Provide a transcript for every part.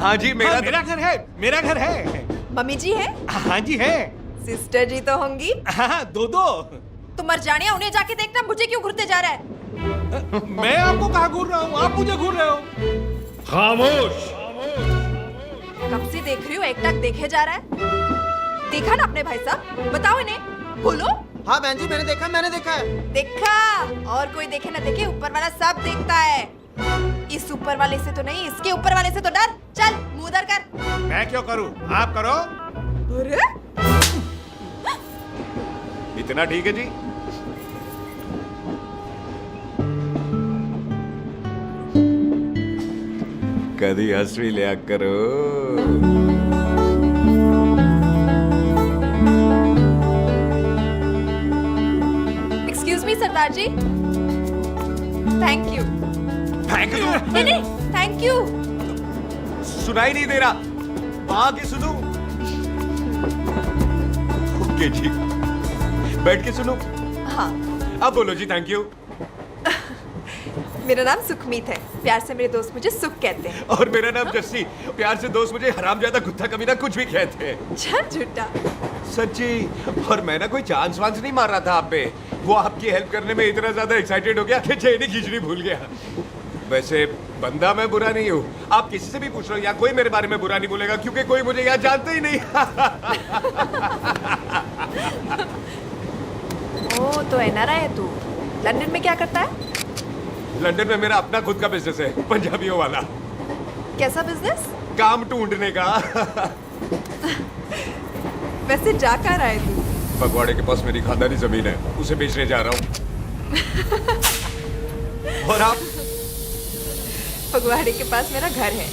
हाँ जी, मेरा मेरा घर है। मम्मी जी है? हाँ जी है। सिस्टर जी तो होंगी। हाँ, दो। तुम मर जाने, उन्हें जाके देखना मुझे क्यों घूरते जा रहा है। मैं आपको कहाँ घूर रहा हूँ, आप मुझे घूर रहे हो। खामोश। कब से देख रही हूँ, एक टक देखे जा रहा है। देखा ना अपने भाई साहब, बताओ इन्हें, बोलो। हाँ बहन जी, मैंने देखा है। देखा, और कोई देखे ना देखे, ऊपर वाला सब देखता है। इस ऊपर वाले से तो नहीं, इसके ऊपर वाले से तो डर। चल मुंह उधर कर। मैं क्यों करूँ, आप करो। अरे इतना ठीक है जी। कभी हंस भी लिया करो। एक्सक्यूज मी सरदार जी। Thank you. Thank you. नहीं नहीं, थैंक यू। सुनाई नहीं दे रहा, वहां के सुनूं? ओके जी, बैठ के सुनो। हाँ, अब बोलो जी थैंक यू। मेरा नाम सुखमीत है, प्यार से मेरे दोस्त मुझे सुख कहते हैं। और मेरा नाम जस्सी, प्यार से दोस्त मुझे हरामजादा, कुत्ता कमीना कुछ भी कहते हैं। चल झूठा। सच्ची। और मैं ना कोई चांस वांस नहीं मार रहा था आप पे, वो आपकी हेल्प करने में इतना ज्यादा एक्साइटेड हो गया कि चेनी खींचनी भूल गया। वैसे बंदा मैं बुरा नहीं हूँ, आप किसी से भी पूछ लो, यहाँ कोई मेरे बारे में बुरा नहीं बोलेगा, क्योंकि कोई मुझे यहाँ जानता ही नहीं। ओ तो एनआरआई है तू। लंदन में क्या करता है? लंदन में मेरा अपना खुद का बिजनेस है, पंजाबियों वाला। कैसा बिजनेस? काम ढूंढने का। वैसे जा कहाँ रहा है तू? फगवाड़े के पास मेरी खानदानी जमीन है, उसे बेचने जा रहा हूँ। और आप? फगवाड़े के पास मेरा घर है,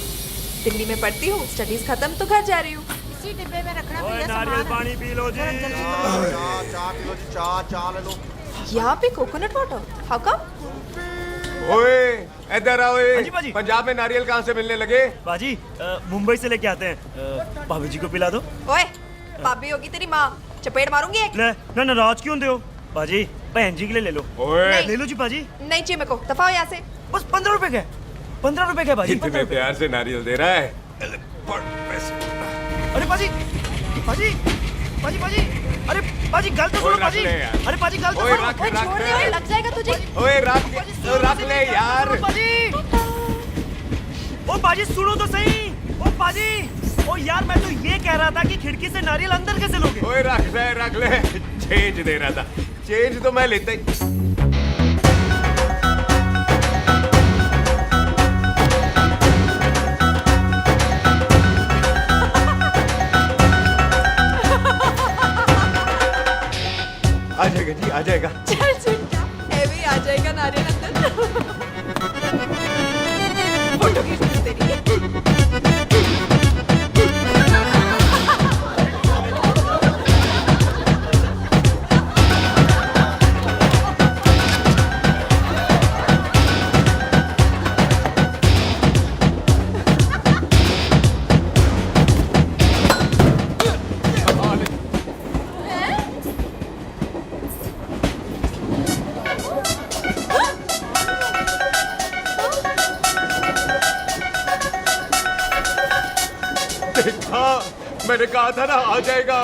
दिल्ली में पढ़ती हूँ, स्टडीज खत्म तो घर जा रही हूँ। इसी डिब्बे में रखना ओए भैया नारियल सामान। पानी पी लो जी। चाय पी लो जी, चाय ले लो। यहाँ पे कोकोनट वाटर, हाउ कम? ओए इधर आओ। हाँ जी, बाजी। पंजाब में नारियल कहाँ से मिलने लगे? बाजी मुंबई से लेके आते हैं, भाभी जी को पिला दो। ओए, भाभी होगी तेरी माँ, चपेट मारूंगी एक। ले ना नाराज क्यों हो बाजी, बहन जी के लिए ले लो। ओए नहीं। ले लो जी बाजी, नहीं चाहिए मेरे को, दफा हो यहाँ से। बस 15 रुपए के, 15 रुपए के बाजी, 15 इतने रुपए। प्यार से नारियल दे रहा है। पढ़ पैसे। अरे बाजी बाजी बाजी बाजी, अरे बाजी गल तो ओए, सुनो रख बाजी। ले यार। अरे बाजी गल तो ओए, सुनो। रख। ओए छोड़ दे, ओए लग जाएगा तुझे। ओए रख बाजी, ले यार। बाजी ओ बाजी सुनो तो सही। ओ बाजी, ओ यार मैं तो ये कह रहा था कि खिड़की से नारियल अंदर कैसे लोगे? ओए रख ले। चेंज दे रहा था, चेंज तो मैं लेता ही। आ जाएगा जी, आ जाएगा। चल झूठा, हेवी आ जाएगा नारियल अंदर। फोटो खींच तेरी। देखा, मैंने कहा था ना आ जाएगा।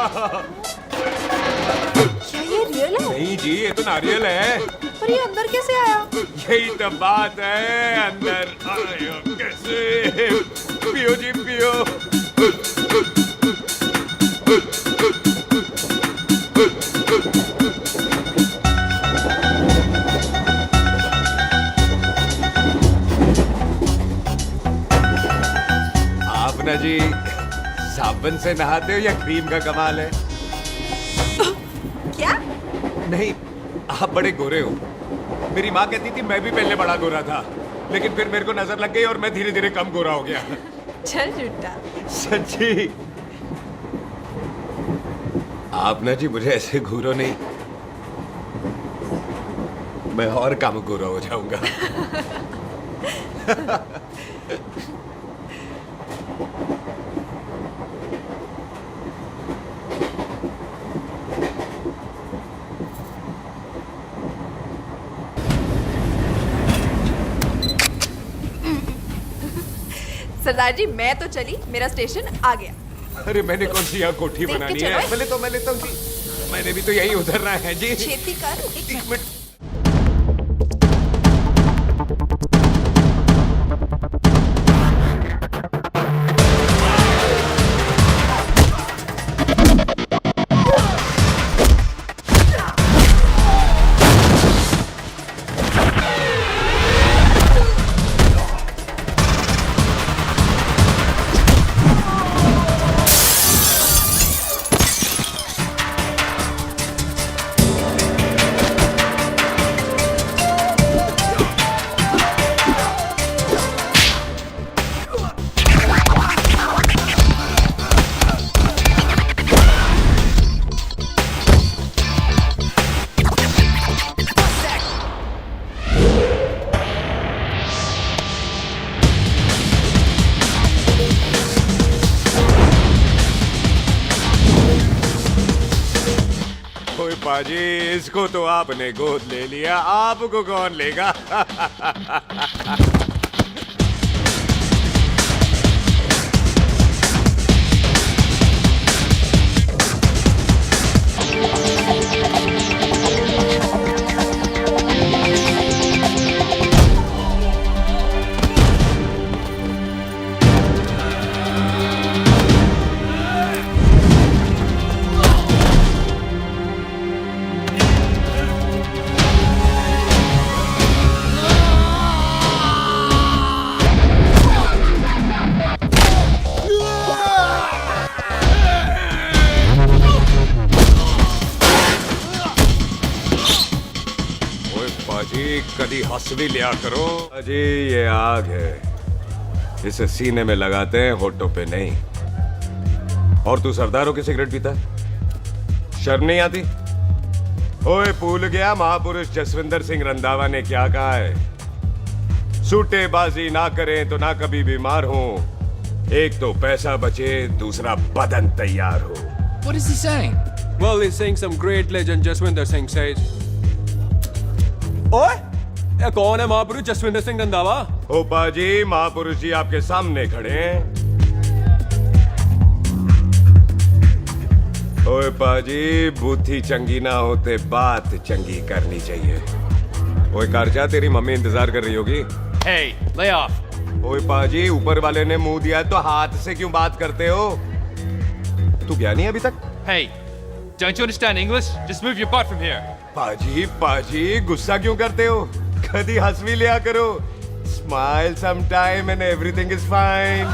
क्या ये रियल है? नहीं जी, ये तो नारियल है। पर ये अंदर कैसे आया? यही तो बात है, अंदर आयो कैसे? पियो जी पियो। आप ना जी साबुन से नहाते हो या क्रीम का कमाल है? क्या? नहीं, आप बड़े गोरे हो। मेरी माँ कहती थी मैं भी पहले बड़ा गोरा था, लेकिन फिर मेरे को नजर लग गई और मैं धीरे धीरे कम गोरा हो गया। चल झूठा। सच्ची। आप ना जी मुझे ऐसे घूरो नहीं, मैं और कम गोरा हो जाऊंगा। सरदार जी मैं तो चली, मेरा स्टेशन आ गया। अरे मैंने कौन सी यहाँ कोठी देख के बनानी चलो। है? पहले तो मैं लेता हूँ जी। मैंने भी तो यही उतरना है जी। छेती कर। एक मिनट। ओए पाजी, इसको तो आपने गोद ले लिया, आपको कौन लेगा? पाजी कभी हंस भी लिया करो। अजी ये आग है, इसे सीने में लगाते हैं, होठों पे नहीं। और तू सरदारों की सिगरेट पीता है? शर्म नहीं आती? ओए भूल गया महापुरुष जसविंदर सिंह रंधावा ने क्या कहा है? सूटेबाजी ना करें तो ना कभी बीमार हो। एक तो पैसा बचे, दूसरा बदन तैयार हो। What is he saying? Well, he's saying some great legend Jaswinder Singh says. ओए, ये कौन है महापुरुष जसविंदर सिंह रंधावा? ओ बाजी, महापुरुष जी आपके सामने खड़े हैं। ओए बाजी, बुद्धि चंगी ना होते बात चंगी करनी चाहिए। ओए कारचा, तेरी मम्मी इंतजार कर रही होगी। Hey, lay off. ओए पाजी, ऊपर वाले ने मुंह दिया तो हाथ से क्यों बात करते हो? तू गया नहीं अभी तक? Hey, don't you understand English? Just move your butt from here. पाजी गुस्सा क्यों करते हो? कभी हंस भी लिया करो। Smile sometime and everything is fine.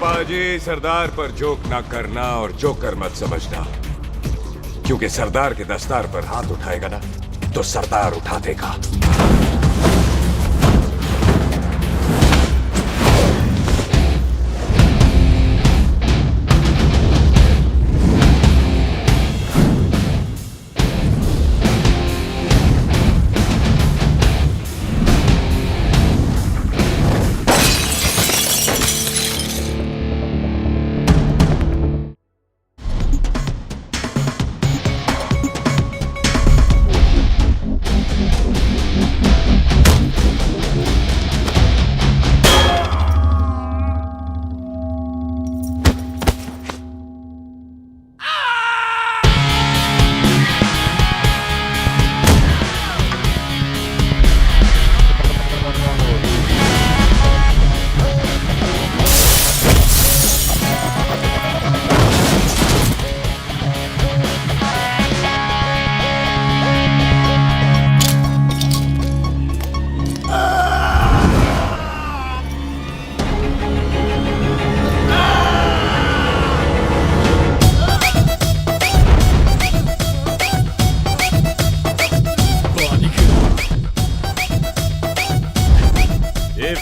पाजी, सरदार पर जोक ना करना और जोकर मत समझना, क्योंकि सरदार के दस्तार पर हाथ उठाएगा ना तो सरदार उठा देगा।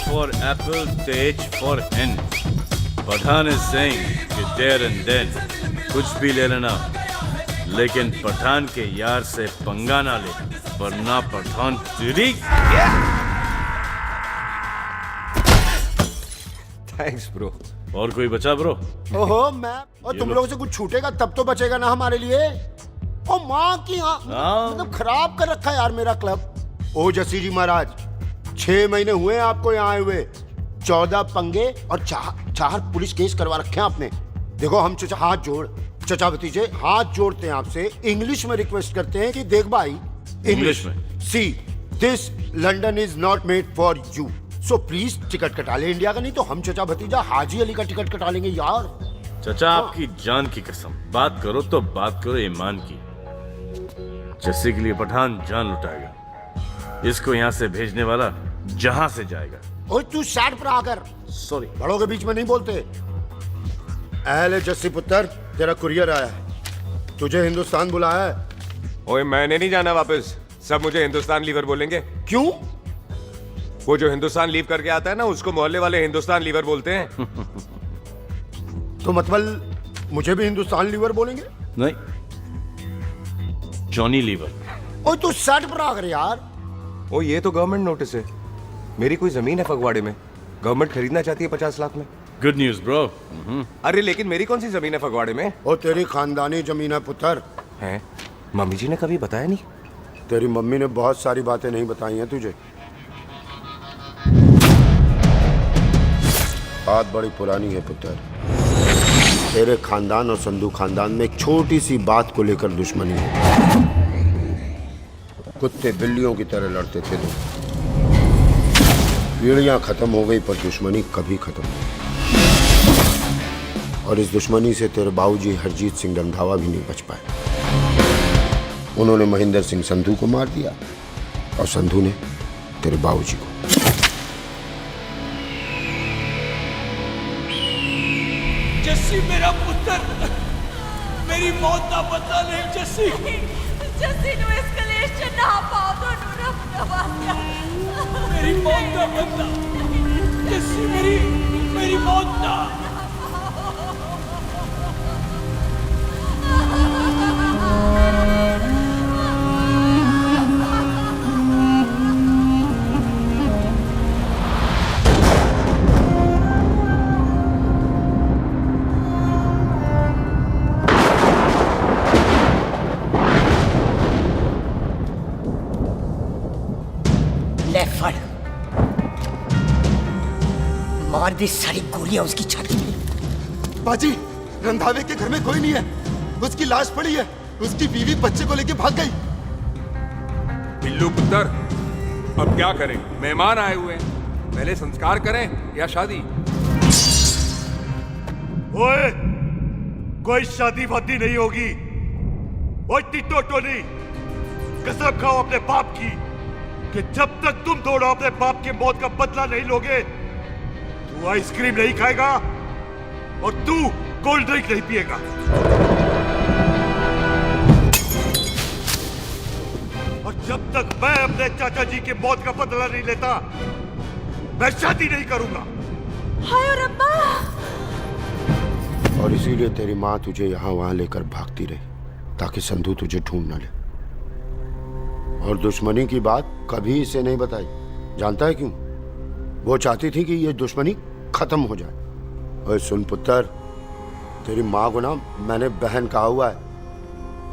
for apple, the H for hen. Pathan is saying कि there and then कुछ भी ले लेना, लेकिन पठान के यार से पंगा ना ले। वरना पठान तेरी। Thanks bro. और कोई बचा ब्रो? ओहो मैं और तुम लोगों से कुछ छूटेगा तब तो बचेगा ना हमारे लिए। ओ माँ की मतलब खराब कर रखा है यार मेरा क्लब। ओ जसी जी महाराज, 6 महीने हुए हैं आपको यहाँ आए हुए, 14 पंगे और 4 पुलिस केस करवा रखे हैं आपने। देखो हम चचा हाथ जोड़, चचा भतीजे हाथ जोड़ते हैं आपसे, इंग्लिश में रिक्वेस्ट करते हैं कि देख भाई इंग्लिश में see this London is not made for you, so please ticket कटा ले इंडिया का, नहीं तो हम चचा भतीजा हाजी अली का टिकट कटा लेंगे यार। चचा आपकी जान की कसम, बात करो तो बात करो ईमान की। जस्सी के लिए पठान जान लुटाएगा, इसको यहाँ से भेजने वाला जहां से जाएगा। ओए तू साइड पर आकर, सॉरी बड़ों के बीच में नहीं बोलते। अहले जस्सी पुत्र, तेरा कुरियर आया है, तुझे हिंदुस्तान बुलाया है। ओए मैंने नहीं जाना वापस, सब मुझे हिंदुस्तान लीवर बोलेंगे। क्यों? वो जो हिंदुस्तान लीव करके आता है ना, उसको मोहल्ले वाले हिंदुस्तान लीवर बोलते हैं। तो मतलब मुझे भी हिंदुस्तान लीवर बोलेंगे? नहीं, जॉनी लीवर। ओए तू साइड पर आकर यार। ओ ये तो गवर्नमेंट नोटिस है, मेरी कोई जमीन है फगवाड़े में, गवर्नमेंट खरीदना चाहती है 50 लाख में। Good news bro. अरे लेकिन मेरी कौन सी जमीन है फगवाड़े में? ओ तेरी खानदानी जमीन है पुत्र। है? मम्मी जी ने कभी बताया नहीं। तेरी मम्मी ने बहुत सारी बातें नहीं बताई हैं तुझे। बात बड़ी पुरानी है पुत्र, तेरे खानदान और संधू खानदान में एक छोटी सी बात को लेकर दुश्मनी है। कुत्ते बिल्लियों की तरह लड़ते थे लोग, पीढ़ियां खत्म हो गई पर दुश्मनी कभी खत्म नहीं। और इस दुश्मनी से तेरे बाबूजी हरजीत सिंह रंधावा भी नहीं बच पाए। उन्होंने महेंद्र सिंह संधू को मार दिया और संधू ने तेरे बाबूजी को। जस्सी मेरा पुत्र, मेरी मौत का बदला ले जस्सी। जस्सी नु इस कलेश च ना पाओ तो रब नवाजा। मेरी मौत का बदला जस्सी, मेरी मौत का। मार दे सारी गोलियां उसकी छाती में। बाजी, रंधावे के घर में कोई नहीं है, उसकी लाश पड़ी है, उसकी बीवी बच्चे को लेके भाग गई। बिल्लू पुत्र, अब क्या करें? मेहमान आए हुए हैं, पहले संस्कार करें या शादी? ओए, कोई शादी वादी नहीं होगी। ओए टिटो टोनी, कसम खाओ अपने बाप की कि जब तक तुम दोनों अपने बाप की मौत का बदला नहीं लोगे, तू आइसक्रीम नहीं खाएगा और तू कोल्ड ड्रिंक नहीं पिएगा। और जब तक मैं अपने चाचा जी की मौत का बदला नहीं लेता, मैं शादी नहीं करूंगा। हाय रब्बा। और इसीलिए तेरी माँ तुझे यहाँ वहां लेकर भागती रही, ताकि संधू तुझे ढूंढ न ले। और दुश्मनी की बात कभी इसे नहीं बताई, जानता है क्यों? वो चाहती थी कि ये दुश्मनी खत्म हो जाए। और सुन पुत्र, तेरी माँ को ना मैंने बहन कहा हुआ है,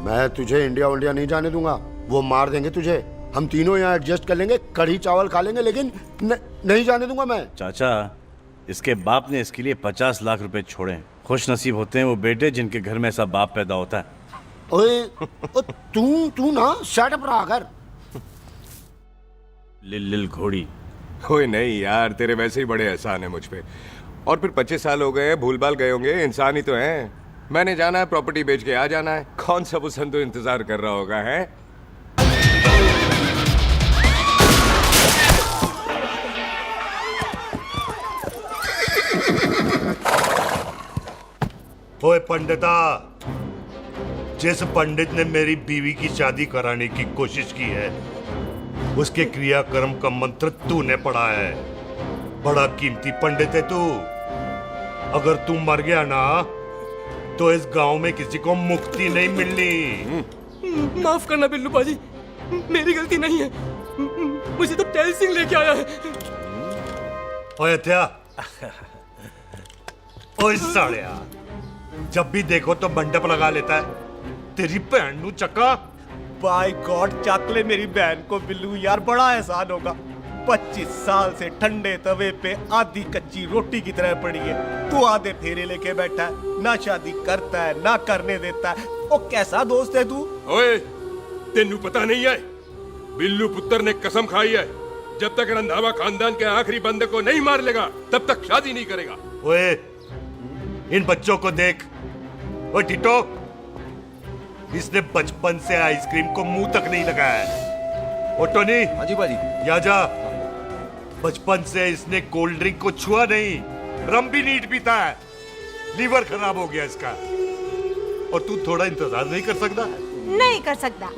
मैं तुझे इंडिया नहीं जाने दूंगा। वो मार देंगे तुझे, हम तीनों यहाँ एडजस्ट कर लेंगे, कढ़ी चावल खा लेंगे, लेकिन नहीं जाने दूंगा मैं। चाचा, इसके बाप ने इसके लिए 50 लाख रुपए छोड़े। खुश नसीब होते हैं वो बेटे जिनके घर में ऐसा बाप पैदा होता है। ओए, तू ना शट रहा कर। लिल घोड़ी। ओए नहीं यार, तेरे वैसे ही बड़े एहसान है मुझ पे। और फिर 25 साल हो गए, भूल भाल गए होंगे, इंसान ही तो हैं। मैंने जाना है, प्रॉपर्टी बेच के आ जाना है। कौन सा वो संधू इंतजार कर रहा होगा? है ओए पंडिता, जिस पंडित ने मेरी बीवी की शादी कराने की कोशिश की है, उसके क्रियाकर्म का मंत्र तूने पढ़ा है। बड़ा कीमती पंडित है तू। अगर तू मर गया ना, तो इस गांव में किसी को मुक्ति नहीं मिलनी। माफ करना बिल्लू बाजी, मेरी गलती नहीं है, मुझे तो टेल सिंह लेके आया है। ओए हत्या, ओए सालिया, जब भी देखो तो मंडप लगा लेता है। तेरी भैन नू चक्का। बाय गॉड, चक ले मेरी बहन को बिल्लू यार, बड़ा एहसान होगा। 25 साल से ठंडे तवे पे आधी कच्ची रोटी की तरह पड़ी है। तू आधे फेरे लेके बैठा है, ना शादी करता है ना करने देता है। ओ कैसा दोस्त है तू? ओए, तेनू पता नहीं है, बिल्लू पुत्र ने कसम खाई है, जब तक रंधावा खानदान के आखिरी बंदे को नहीं मार लेगा तब तक शादी नहीं करेगा। ओए, इन बच्चों को देख। ओए टिटो, इसने बचपन से आइसक्रीम को मुंह तक नहीं लगाया है। ओ टोनी। हाँ जी बाजी। या जा, बचपन से इसने कोल्ड ड्रिंक को छुआ नहीं, रम भी नीट पीता है। लीवर खराब हो गया इसका। और तू थोड़ा इंतजार नहीं कर सकता? नहीं कर सकता।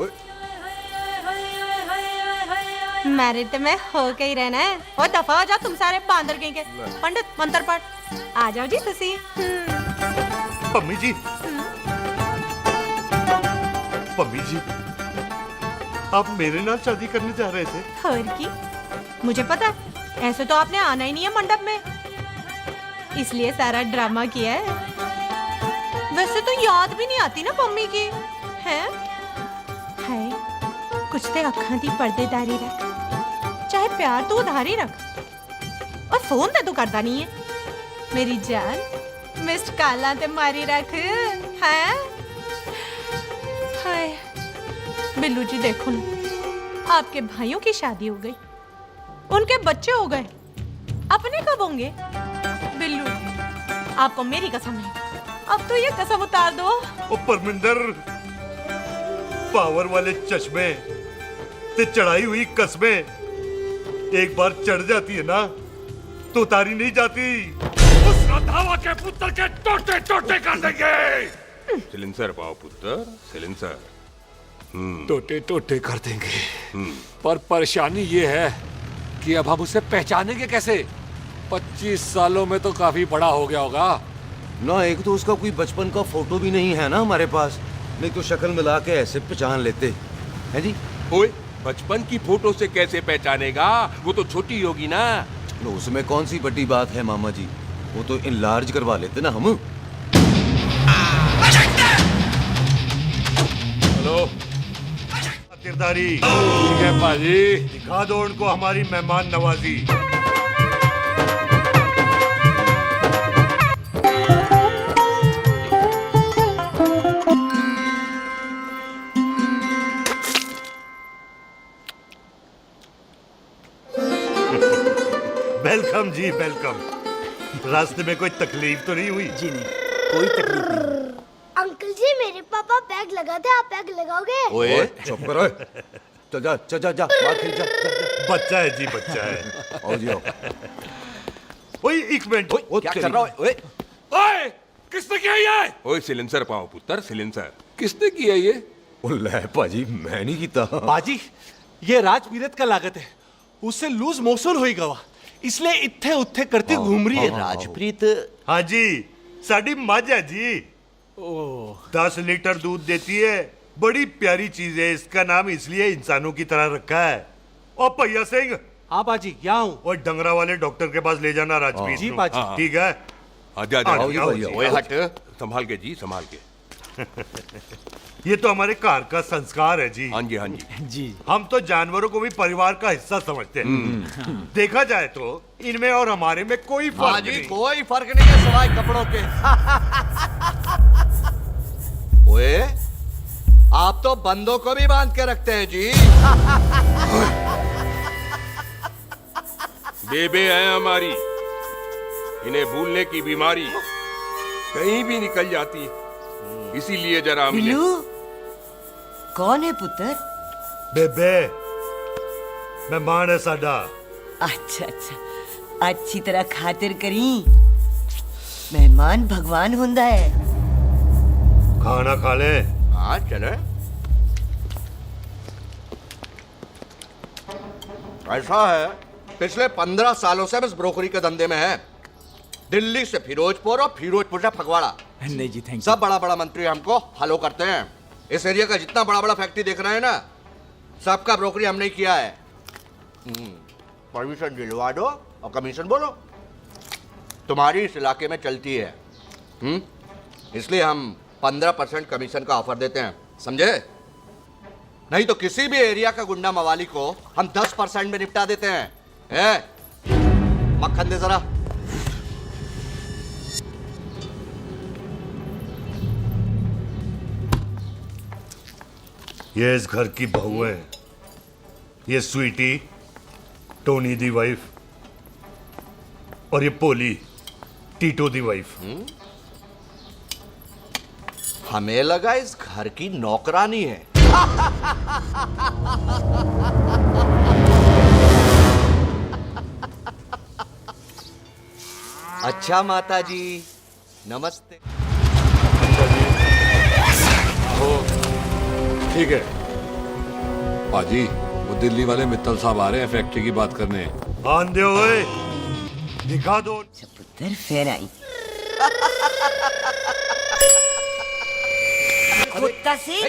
मैरिड में हो के ही रहना है। और दफा हो जाओ तुम सारे बांदर कहीं के। पंडित मंत्र पढ़। आ जाओ जी तुसी। पम्मी जी, पम्मी जी, आप मेरे नाल शादी करने जा रहे थे? और की मुझे पता, ऐसे तो आपने आना ही नहीं है मंडप में, इसलिए सारा ड्रामा किया है। वैसे तो याद भी नहीं आती ना मम्मी की, है? कुछ ते अखां दी पर्देदारी रख, चाहे प्यार तो उधारी रख, और फोन ते तू करता नहीं है। मेरी जान, मिस्ड काला ते मारी रख, है? हाय बिल्लू जी, देखो ना, आपके भाइयों की शादी हो गई, उनके बच्चे हो गए, अपने कब होंगे? बिल्लू, आपको मेरी कसम है, अब तो ये कसम उतार दो। ओ परमिंदर, पावर वाले चश्मे ते चढ़ाई हुई कस्में एक बार चढ़ जाती है ना तो उतारी नहीं जाती। उस रंधावा के पुत्र के टोटे टोटे कर देंगे। सिलेंसर पाओ पुत्र, सिलेंसर। टोटे टोटे कर देंगे, पर परेशानी ये है कि अब हम उसे पहचानेंगे कैसे? 25 सालों में तो काफी बड़ा हो गया होगा ना। एक तो उसका कोई बचपन का फोटो भी नहीं है ना हमारे पास, नहीं तो शक्ल मिला के ऐसे पहचान लेते हैं जी। ओए, बचपन की फोटो से कैसे पहचानेगा? वो तो छोटी होगी ना। लो, उसमें कौन सी बड़ी बात है मामा जी, वो तो इनलार्ज करवा लेते ना हम। हेलो किरदारी, ठीक है पाजी, दिखा दो उनको हमारी मेहमान नवाजी। वेलकम जी, वेलकम। रास्ते में कोई तकलीफ तो नहीं हुई? जी नहीं, कोई तकलीफ नहीं। अंकल जी, मेरे पापा पैग लगाते, आप पैग लगाओगे? ओए चुप करो, चल जा चल जा जा, बाहर खेल जा, जा, जा। बच्चा है जी, बच्चा है। आओ जी आओ। ओए एक मिनट, क्या कर रहा है? ओए ओए, किसने किया ये? ओए सिलेंसर पाओ पुत्र, सिलेंसर। किसने किया ये? ले भाजी, मैं नहीं कीता। बाजी, ये राजपीरत का लागत है, उससे लूज मोशन होई गवा, इसलिए इत्थे उत्थे करती घूम रही है। राजप्रीत, हाँ जी, साड़ी मझ है जी। 10 लीटर दूध देती है, बड़ी प्यारी चीज है। इसका नाम इसलिए इंसानों की तरह रखा है। और भैया सिंह। हाँ बाजी, यहाँ हूँ। और डंगरा वाले डॉक्टर के पास ले जाना राजपीत जी को। बाजी। ठीक है, आजा आओ जी, आओ जी, ओए हट, संभाल के जी, संभाल के। ये तो हमारे घर का संस्कार है जी। हाँ जी, हाँ जी जी। हम तो जानवरों को भी परिवार का हिस्सा समझते हैं। देखा जाए तो इनमें और हमारे में कोई फर्क नहीं। कोई फर्क नहीं है सिवाय कपड़ों के। ओए, आप तो बंदों को भी बांध के रखते हैं जी। बेबे है हमारी, इन्हें भूलने की बीमारी कहीं भी निकल जाती है, इसीलिए जरा मिले। कौन है पुत्र? बेबे मेहमान है साडा। अच्छा अच्छा, अच्छी तरह खातिर करी, मेहमान भगवान हुंदा है। खाना खा ले। हाँ चले। ऐसा है, पिछले 15 सालों से बस ब्रोकरी के धंधे में है। दिल्ली से फिरोजपुर और फिरोजपुर से फगवाड़ा। नहीं जी, थैंक सब बड़ा बड़ा मंत्री हमको फॉलो करते हैं। इस एरिया का जितना बड़ा बड़ा फैक्ट्री देख रहे हैं ना, सबका ब्रोकरी हमने किया है। परमिशन दिलवा दो और कमीशन बोलो। तुम्हारी इस इलाके में चलती है, इसलिए हम 15% कमीशन का ऑफर देते हैं, समझे? नहीं तो किसी भी एरिया का गुंडा मवाली को हम 10% में निपटा देते हैं। मक्खन दे जरा। ये इस घर की बहू है, ये स्वीटी, टोनी दी वाइफ, और ये पोली, टीटो दी वाइफ। हमें लगा इस घर की नौकरानी है। अच्छा माता जी, नमस्ते। ठीक है पाजी, वो दिल्ली वाले मित्तल साहब आ रहे हैं फैक्ट्री की बात करने। आंधे हुए दिखा दो। पुत्र फिर आई। कुत्ता सिंह,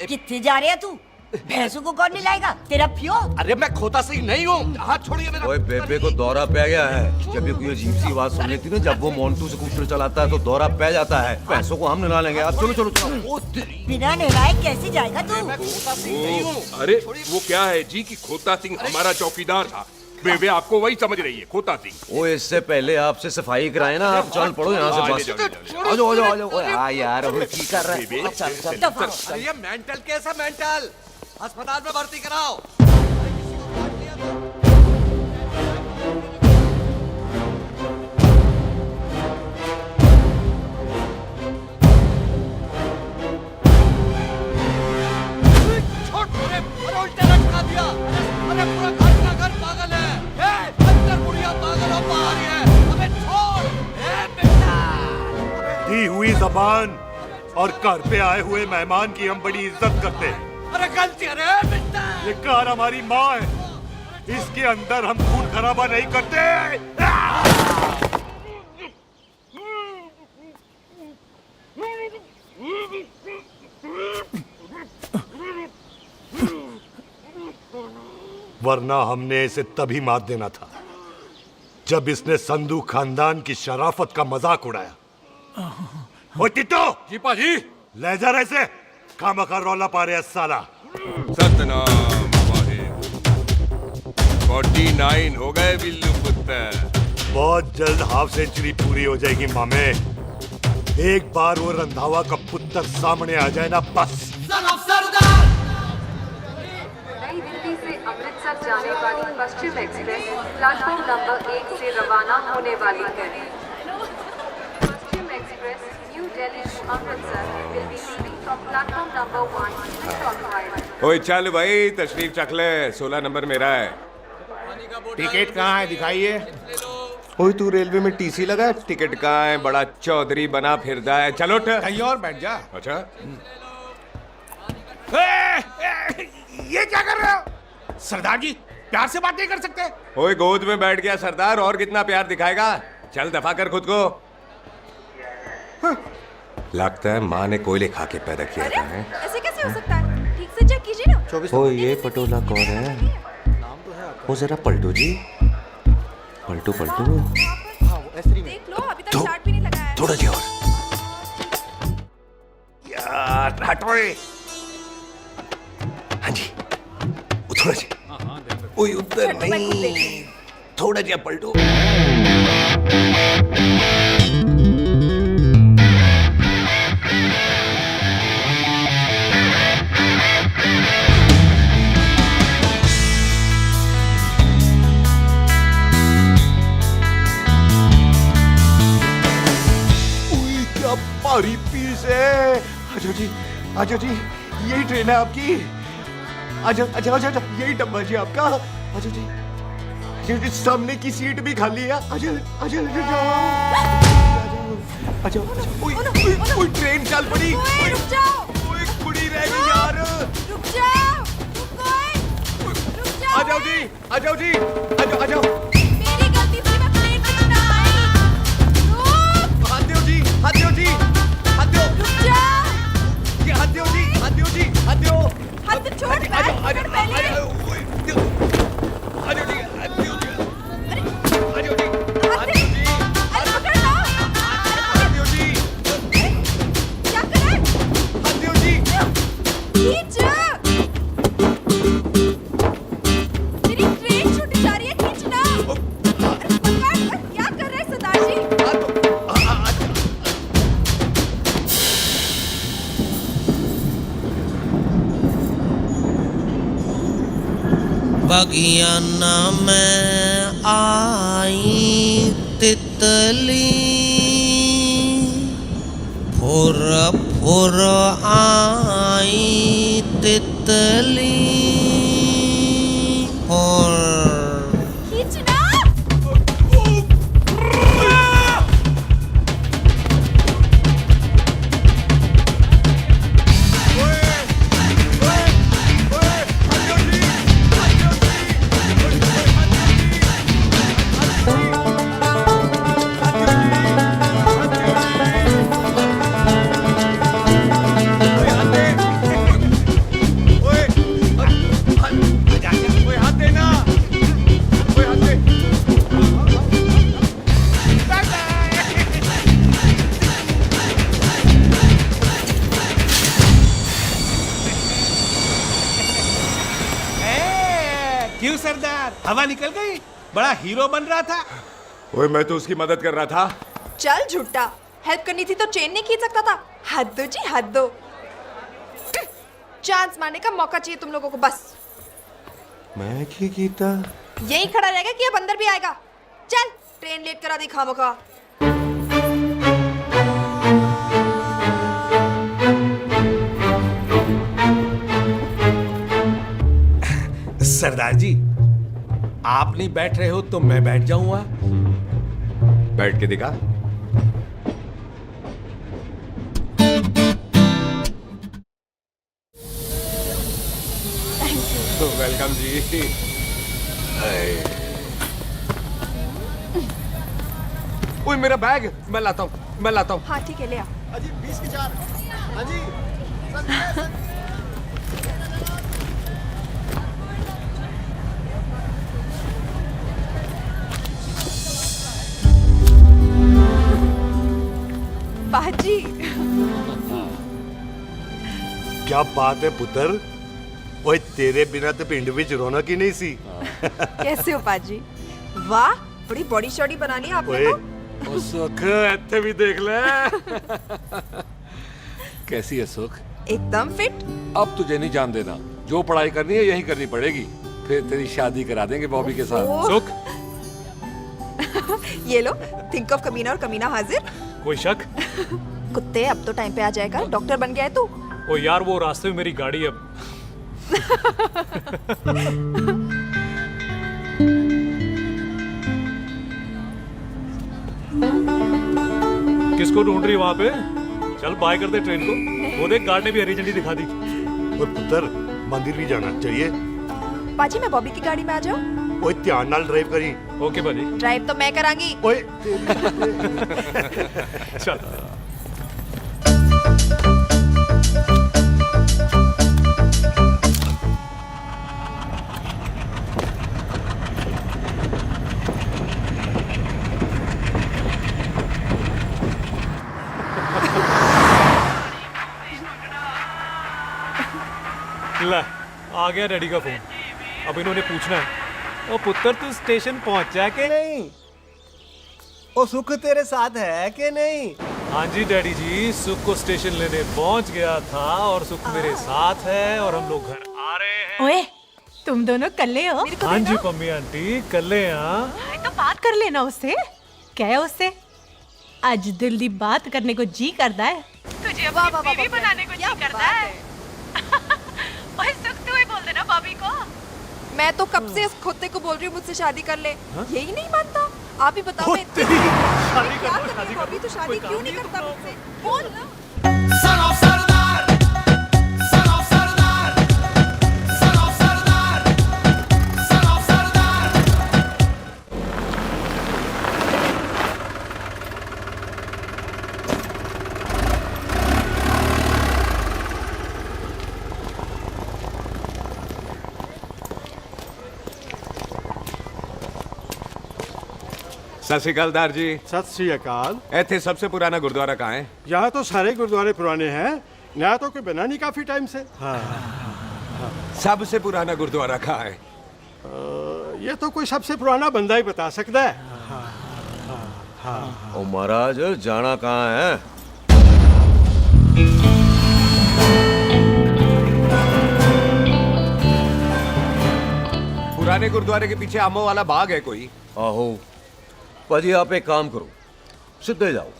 कितने जा रहे है तू? भैंसों को कौन लाएगा? तेरा प्यो? अरे मैं खोता सिंह नहीं हूँ, हाथ छोड़िए मेरा। ओए बेबे को दौरा पै गया है। जब भी कोई अजीब सी आवाज सुन लेती ना, जब वो मोन्टू स्कूटर चलाता है तो दौरा पै जाता है। पैसों को हम निला लेंगे। अब चलो चलो चलो। बिना नहलाए कैसे जाएगा तू? मैं खोता सिंह नहीं हूँ। अरे वो क्या है जी कि खोता सिंह हमारा चौकीदार था। बेबे आपको वही समझ रही है, खोता सिंह। ओए इससे पहले आपसे सफाई कराए ना, आप चल पड़ो यहाँ से बस। आ जाओ आ जाओ आ जाओ। ओए हाँ यार, अब की कर रहा है? चल चल। अरे ये मेंटल केस है, मेंटल। अस्पताल में भर्ती कराओ। उल्टे लटका दिया। अरे पूरा घर का घर पागल है। अंदर बुढ़िया पागल और बाहर है। अबे छोड़। बेटा। दी हुई जबान और घर पे आए हुए मेहमान की हम बड़ी इज्जत करते हैं। अरे गलती है बेटा। ये कार हमारी माँ है, इसके अंदर हम खून खराबा नहीं करते। वरना हमने इसे तभी मार देना था जब इसने संधू खानदान की शराफत का मजाक उड़ाया। ओ टिट्टो जी पाजी, ले जा रहे से खामखा रौला पा रहे साला। सतनाम वाहिगुरु। 49 हो गए बिल्लू पुत्र। बहुत जल्द हाफ सेंचुरी पूरी हो जाएगी मामे। एक बार वो रंधावा का पुत्र सामने आ जाए ना, बस। नई दिल्ली से अमृतसर जाने वाली पश्चिम एक्सप्रेस प्लेटफॉर्म नंबर 1 से रवाना होने वाली है। Paschim express New Delhi to Amritsar will be leaving from platform number 1 to ओए चल भाई, तशरीफ चख ले। 16 नंबर मेरा है। टिकट कहाँ है, दिखाइए। ओए तू रेलवे में टीसी लगा है? टिकट कहाँ है? बड़ा चौधरी बना फिरदा है। चलो उठ। कहीं और बैठ जा। अच्छा ये क्या कर रहे हो? सरदार जी, प्यार से बात नहीं कर सकते? ओए गोद में बैठ गया सरदार, और कितना प्यार दिखाएगा? चल दफा कर खुद को। लगता है माँ ने कोयले खा के पैदा किया था। ऐसे कैसे हो सकता है? ठीक से चेक कीजिए ना। ओ ये पटोला कौन है? वो जरा पलटू जी, पलटू पलटू। देख लो, अभी तक चार्ट भी नहीं लगाया है। थोड़ा जी और। यार हटो। हाँ जी, थोड़ा जी। ओए उधर नहीं, थोड़ा जी पलटू। भारी पीस है। आजो जी, आजो जी, यही ट्रेन है आपकी। आजो अच्छा अच्छा, यही डब्बा जी आपका। आजो जी, आजो जी, सामने की सीट भी खाली है। आजो आजो आजो। ओए ट्रेन चल पड़ी। रुक जाओ। ओए कुड़ी रह गई यार। रुक जाओ। रुक जाओ। आ जाओ जी, आ जाओ जी, आ जाओ आ जाओ। मेरी गलती से मैं प्लेन में ना आई। रुक। हाथ दो जी, हाथ दो जी, हाथ दो। रुक जाओ। ये हाथ दो जी, हाथ दो जी, हाथ दो। हाथ छोड़। आ जाओ आ जाओ। बागियाना में आई तितली फुर फुर आई तितली फुर क्यों सरदार, हवा निकल गई? बड़ा हीरो बन रहा था। ओए मैं तो उसकी मदद कर रहा था। चल झूठा, हेल्प करनी थी तो चेन नहीं खींच सकता था। हद दो जी, हद दो। चांस मारने का मौका चाहिए तुम लोगों को बस। मैं क्या कीता? यही खड़ा रहेगा कि अब अंदर भी आएगा? चल, ट्रेन लेट करा दी खामोखा। सरदार जी, आप नहीं बैठ रहे हो तो मैं बैठ जाऊंगा। बैठ के दिखा। वेलकम जी। ओए मेरा बैग, मैं लाता हूँ। हाँ ठीक है, ले आ। अजी 20 की 4। अजी बाजी। क्या बात है पुत्र, ओए तेरे बिना तो पिंड विच रौनक ही नहीं सी। कैसे हो पाजी? वाह, बड़ी बॉडी शॉडी बना ली आपने तो। ओ सुख, इत्थे भी देख ले। कैसी है सुख? एकदम फिट। अब तुझे नहीं जान देना, जो पढ़ाई करनी है यही करनी पड़ेगी। फिर तेरी शादी करा देंगे बॉबी के साथ। ओह। सुख, ये लो, थिंक ऑफ कमीना और कमीना हाजिर। कोई शक? कुत्ते, अब तो टाइम पे आ जाएगा। डॉक्टर बन गया है तू। ओ यार, वो रास्ते में मेरी गाड़ी अब। किसको ढूंढ रही वहां पे? चल बाय कर दे ट्रेन को। वो देख, गार्ड ने भी हरी झंडी दिखा दी। और पुत्र, मंदिर भी जाना चाहिए। पाजी, मैं बॉबी की गाड़ी में आ जाऊं? ओए ध्यान नाल ड्राइव करी। ओके बाजी। ड्राइव तो मैं करांगी। ओए चल। ला, आ गया डैडी का फोन। अब इन्होंने पूछना है, ओ पुत्र तू स्टेशन पहुंचा के नहीं? ओ सुख तेरे साथ है कि नहीं? हाँ जी डैडी जी, सुख को स्टेशन लेने पहुंच गया था और सुख मेरे साथ है और हम लोग घर आ रहे हैं। ओए, तुम दोनों कल्ले हो? हाँ जी पम्मी आंटी, कल्ले यहाँ। तो बात कर लेना उससे। क्या है उससे? आज दिल दी बात करने को जी करता है। तुझे अपनी बीवी बनाने को जी करता है। ओए सुख, तू ही बोल देना बॉबी को। मैं तो कब से इस खोते को बोल रही हूँ मुझसे शादी कर ले। यही नहीं मानता। आप ही बताओ, मैं शादी क्या कर, कर रही हूँ अभी? तो शादी क्यों नहीं करता मुझसे? बोल ना। सत श्री अकाल दार जी। सत श्री अकाल। ਇੱਥੇ सबसे पुराना गुरुद्वारा कहाँ है? यहाँ तो सारे गुरुद्वारे पुराने हैं, नया तो कोई बना नहीं काफी टाइम से। सबसे पुराना गुरुद्वारा कहाँ है? ये तो कोई सबसे पुराना बंदा ही बता सकता है। ओ महाराज, जाना कहाँ है? पुराने गुरुद्वारे के पीछे आमों वाला बाग है कोई? आहो भाजी, आप एक काम करो, सीधे जाओ,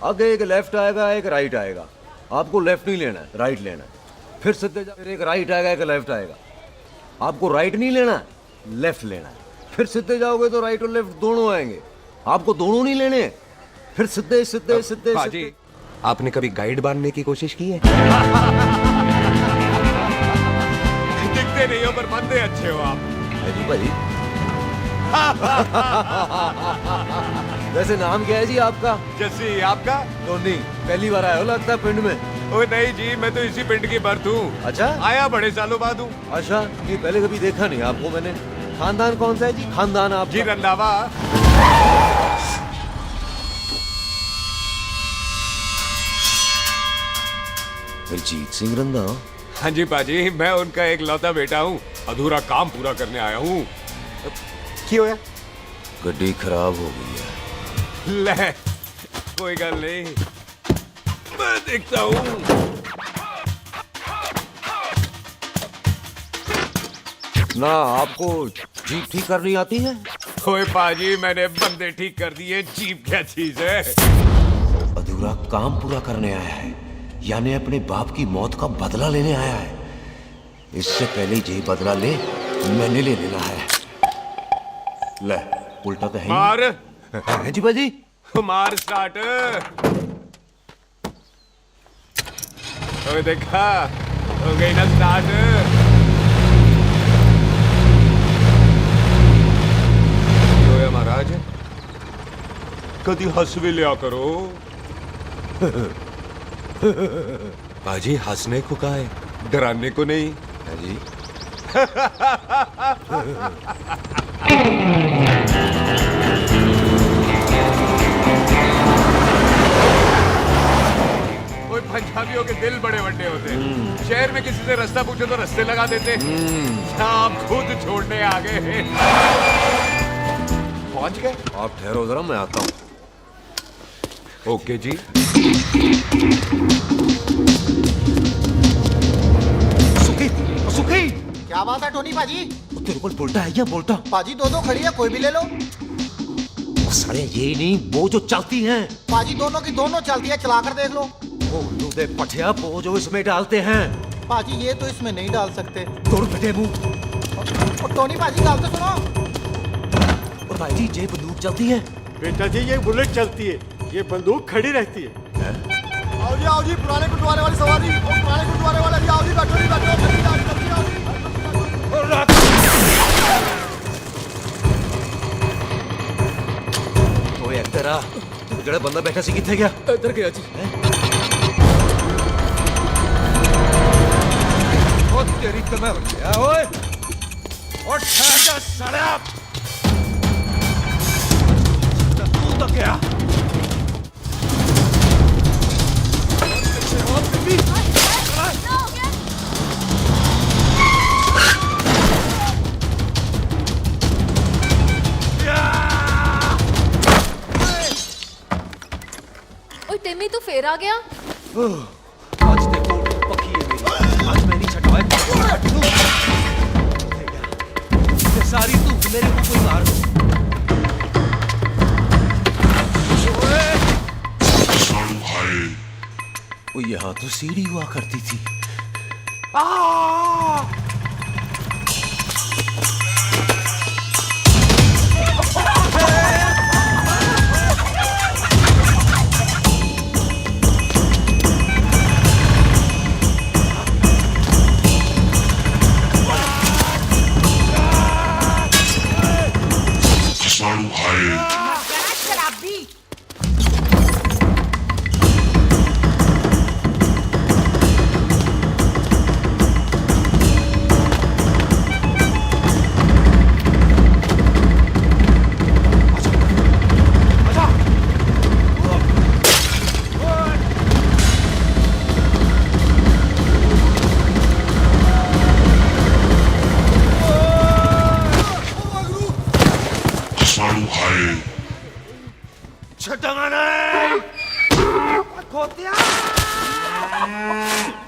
आगे एक लेफ्ट आएगा एक राइट आएगा, आपको लेफ्ट नहीं लेना है, राइट लेना है। फिर सीधे जाओ, फिर एक राइट आएगा एक लेफ्ट आएगा, आपको राइट नहीं लेना है, लेफ्ट लेना है। फिर सीधे जाओगे तो राइट और लेफ्ट दोनों आएंगे, आपको दोनों नहीं लेने। फिर सीधे सीधे सीधे पाजी, आपने कभी गाइड बनने की कोशिश की है? दिखते नहीं हो पर बंदे अच्छे हो आप। जी भाई। वैसे नाम क्या है जी आपका? जस्सी, आपका? टोनी। पहली बार आए हो लगता है पिंड में? ओ नहीं जी, मैं तो इसी पिंड की बर्थ हूँ। अच्छा, आया बड़े सालों बाद हूँ। अच्छा, ये पहले कभी देखा नहीं आपको मैंने। खानदान कौन सा है जी? खानदान आप जी रंधावा। जीत सिंह रंधावा? हाँ जी पाजी, मैं उनका एक लौता बेटा हूँ, अधूरा काम पूरा करने आया हूँ। क्यों है? गड्डी खराब हो गई है। ले, कोई गल नहीं, मैं देखता हूँ। ना आपको जीप ठीक करनी आती है? ओए पाजी, मैंने बंदे ठीक कर दिए, जीप क्या चीज है? अधूरा काम पूरा करने आया है, यानी अपने बाप की मौत का बदला लेने आया है। इससे पहले यही बदला ले मैंने ले लेना है। ले, उल्टा तो है ही। मार। है जी बाजी। मार स्टार्ट। ओए देखा, हो गई ना स्टार्ट। जोया महाराज, कदी हंस भी लिया करो। बाजी, हंसने को कहा है, डराने को नहीं। है जी। कोई पंजाबियों के दिल बड़े बड़े होते हैं। शहर में किसी से रास्ता पूछो तो रास्ते लगा देते। आप खुद छोड़ने आ गए। पहुंच गए? आप ठहरो जरा, मैं आता हूँ। ओके जी। सुखी, क्या बात है टोनी पाजी? तेरे को बोलता है क्या? बोलता पाजी दो खड़ी है, कोई भी ले लो। सारे ये नहीं, वो जो चलती हैं। पाजी दोनों की दोनों चलती है, चला कर देख लो। वो लूदे पठिया, वो जो इसमें डालते हैं। पाजी ये तो इसमें नहीं डाल सकते। दूर बेटे मुंह। और टोनी पाजी गाल तो सुनो। और भाई जी, ये बंदूक चलती है? बेटा जी, ये बुलेट चलती है, ये बंदूक खड़ी रहती है। आओ जी, पुराने गुरुद्वारे वाली सवारी, और पुराने गुरुद्वारे वाले भी आओ जी, बैठो जी, बैठो, जल्दी आओ, जल्दी आओ। ओए तेरा जड़ा बंदा बैठा सी किथे गया? इधर गया जी। ओ तेरी कमर गया ओए। और ठहर जा साला। तू तो क्या? टिम्मी तू फिर आ गया? आज देखो पक्की है मेरी, आज मैं नहीं छटवाए। सारी तू मेरे को कोई मार। वो यहाँ तो सीढ़ी हुआ करती थी।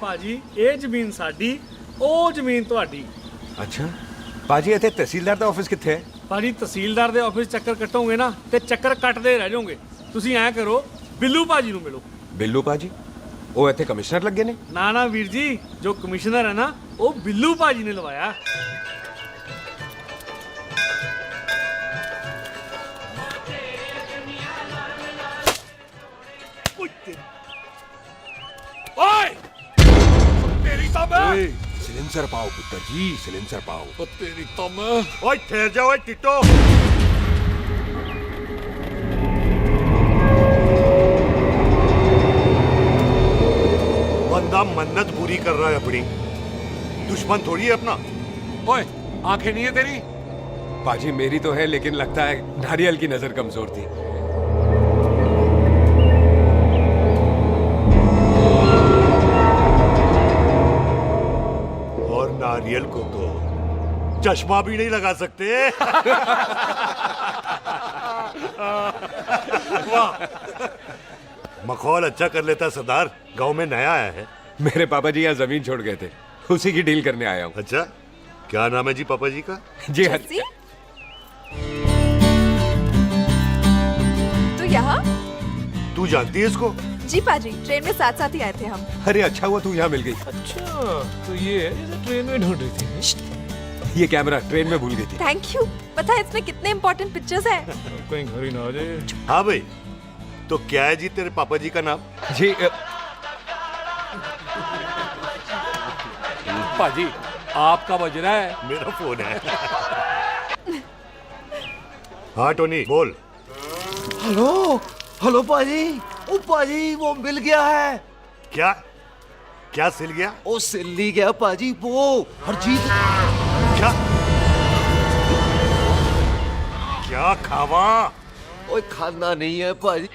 ਭਾਜੀ ਇਹ ਜ਼ਮੀਨ ਸਾਡੀ, ਉਹ ਜ਼ਮੀਨ ਤੁਹਾਡੀ। अच्छा, पाजी इतने तहसीलदार ਦਾ ਆਫਿਸ ਕਿੱਥੇ ਹੈ? ਭਾਜੀ ਤਹਿਸੀਲਦਾਰ ਦੇ ਆਫਿਸ ਚੱਕਰ ਕੱਟੋਗੇ ਨਾ ਤੇ ਚੱਕਰ ਕੱਟਦੇ ਰਹਿ ਜਾਓਗੇ। ਤੁਸੀਂ ਐਂ ਕਰੋ, ਬਿੱਲੂ ਭਾਜੀ ਨੂੰ ਮਿਲੋ। ਬਿੱਲੂ ਪਾਜੀ? ਉਹ ਇੱਥੇ ਕਮਿਸ਼ਨਰ ਲੱਗੇ ਨੇ? ਨਾ ਨਾ ਵੀਰ ਜੀ, ਜੋ ਕਮਿਸ਼ਨਰ ਹੈ ਨਾ ਉਹ ਬਿੱਲੂ ਭਾਜੀ ਨੇ ਲਵਾਇਆ। ओए तेरी तो मैं सिलेंसर पाओ पुत्र जी, सिलेंसर पाओ। तेरी तो मैं। ओए ठहर जाओ टिट्टो। बंदा मन्नत पूरी कर रहा है अपनी, दुश्मन थोड़ी है अपना। ओए आंखें नहीं है तेरी? पाजी मेरी तो है, लेकिन लगता है नारियल की नजर कमजोर थी। और नारियल को तो चश्मा भी नहीं लगा सकते। वाह, मखौल अच्छा कर लेता सरदार। गांव में नया आया है। मेरे पापा जी यहाँ जमीन छोड़ गए थे, उसी की डील करने आया हूँ। अच्छा, क्या नाम है जी पापा जी का? जी तो यहाँ? तू जानती है इसको? जी पाजी, ट्रेन में साथ साथ ही आए थे हम। अरे अच्छा हुआ तू यहाँ मिल गई। अच्छा, तो ये है जिसे ट्रेन में ढूंढ रही थी। ये कैमरा ट्रेन में भूल गई थी। Thank you. पता है इसमें कितने इम्पोर्टेंट पिक्चर्स हैं। कहीं घर ही ना आ जाए। हाँ भाई, तो क्या है जी तेरे पापा जी का नाम? जी पाजी आपका बज रहा है। मेरा फोन है। हाँ टोनी बोल। हेलो हेलो पाजी। ओ पाजी वो मिल गया है। क्या क्या सिल गया? ओ सिल्ली गया पाजी, वो हरजीत। क्या क्या खावा? ओए खाना नहीं है पाजी,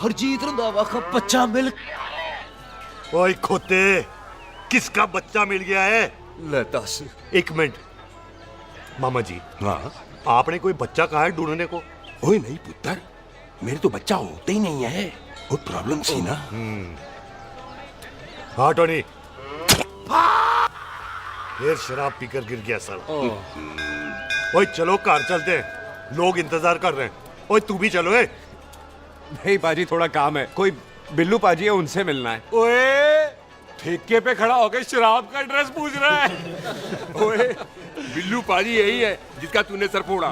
हरजीत रंधावा का बच्चा मिल। ओए खोते, किसका बच्चा मिल गया है? ले दस। एक मिनट मामा जी। हाँ, आपने कोई बच्चा कहा है ढूंढने को? ओए नहीं पुत्र, मेरे तो बच्चा होता ही नहीं है। वो प्रॉब्लम थी ना। हाँ टोनी, फिर शराब पीकर गिर गया साला। ओए चलो कार चलते हैं, लोग इंतजार कर रहे हैं। ओए तू भी चलो। नहीं पाजी, थोड़ा काम है। कोई बिल्लू पाजी है, उनसे मिलना है। ओए ठेके पे खड़ा होकर शराब का एड्रेस पूछ रहा है। ओए बिल्लू पाजी यही है जिसका तूने सर फोड़ा।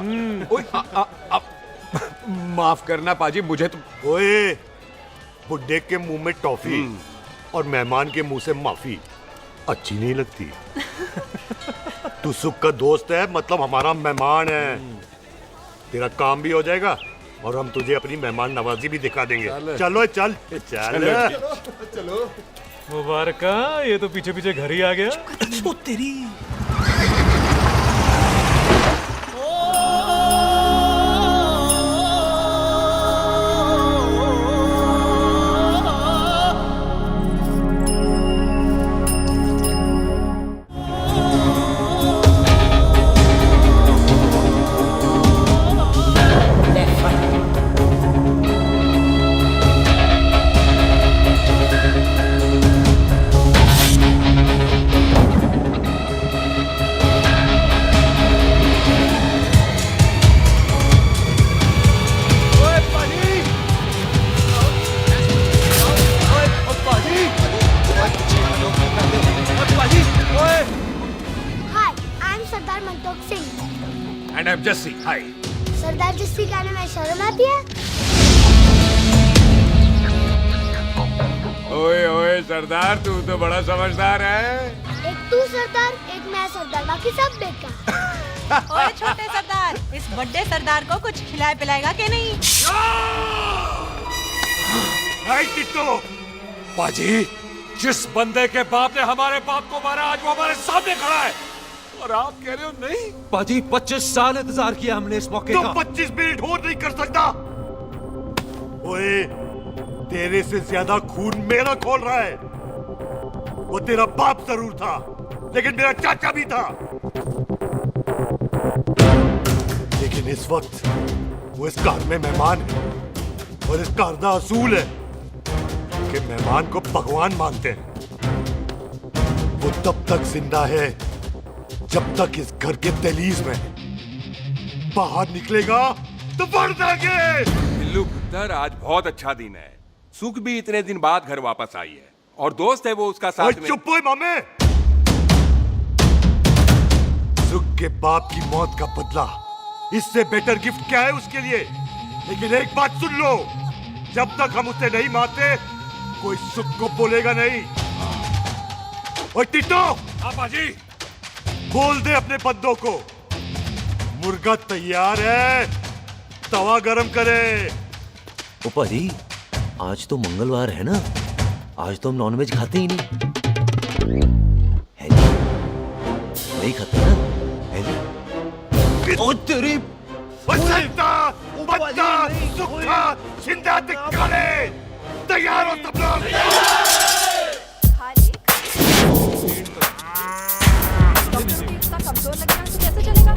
ओए माफ करना पाजी, मुझे तो। ओए बुड्ढे के मुंह में टॉफी और मेहमान के मुंह से माफी अच्छी नहीं लगती। तू सुख का दोस्त है, मतलब हमारा मेहमान है। तेरा काम भी हो जाएगा और हम तुझे अपनी मेहमान नवाजी भी दिखा देंगे। चलो चल चल चलो। मुबारक, ये तो पीछे पीछे घर ही आ गया। ओ तेरी। And I'm Jesse. Hi. सरदार जस्सी कहने में शर्म आती है? ओए ओए सरदार, तू तो बड़ा समझदार है। एक तू सरदार, एक मैं सरदार, बाकी सब बेकार। ओए छोटे सरदार, इस बड़े सरदार को कुछ खिलाए पिलाएगा कि नहीं? टिट्टो। पाजी, जिस बंदे के बाप ने हमारे बाप को मारा, आज वो हमारे सामने खड़ा है और आप कह रहे हो नहीं? पाजी 25 साल इंतजार किया हमने इस मौके का। 25 मिनट और नहीं कर सकता। ओए तेरे से ज्यादा खून मेरा खोल रहा है। वो तेरा बाप जरूर था, लेकिन मेरा चाचा भी था। लेकिन इस वक्त वो इस घर में मेहमान है और इस घर का असूल है कि मेहमान को भगवान मानते हैं। वो तब तक जिंदा है जब तक इस घर के दहलीज में बाहर निकलेगा तो बढ़ देंगे। बिल्लू पुत्र आज बहुत अच्छा दिन है। सुख भी इतने दिन बाद घर वापस आई है और दोस्त है वो उसका साथ में। चुप हो मामे। सुख के बाप की मौत का बदला, इससे बेटर गिफ्ट क्या है उसके लिए? लेकिन एक बात सुन लो, जब तक हम उसे नहीं मारते कोई सुख को बोलेगा नहीं। ओए टिट्टो, बाजी बोल दे अपने बंदों को मुर्गा तैयार है, तवा गरम करे। ओपा जी, आज तो मंगलवार है ना, आज तो हम नॉनवेज खाते ही नहीं है जी, नहीं खाते ना है जी। ओ तेरी सुखा जिंदा दिखाने तैयार हो सब लोग। कमजोर लगना तो कैसे चलेगा?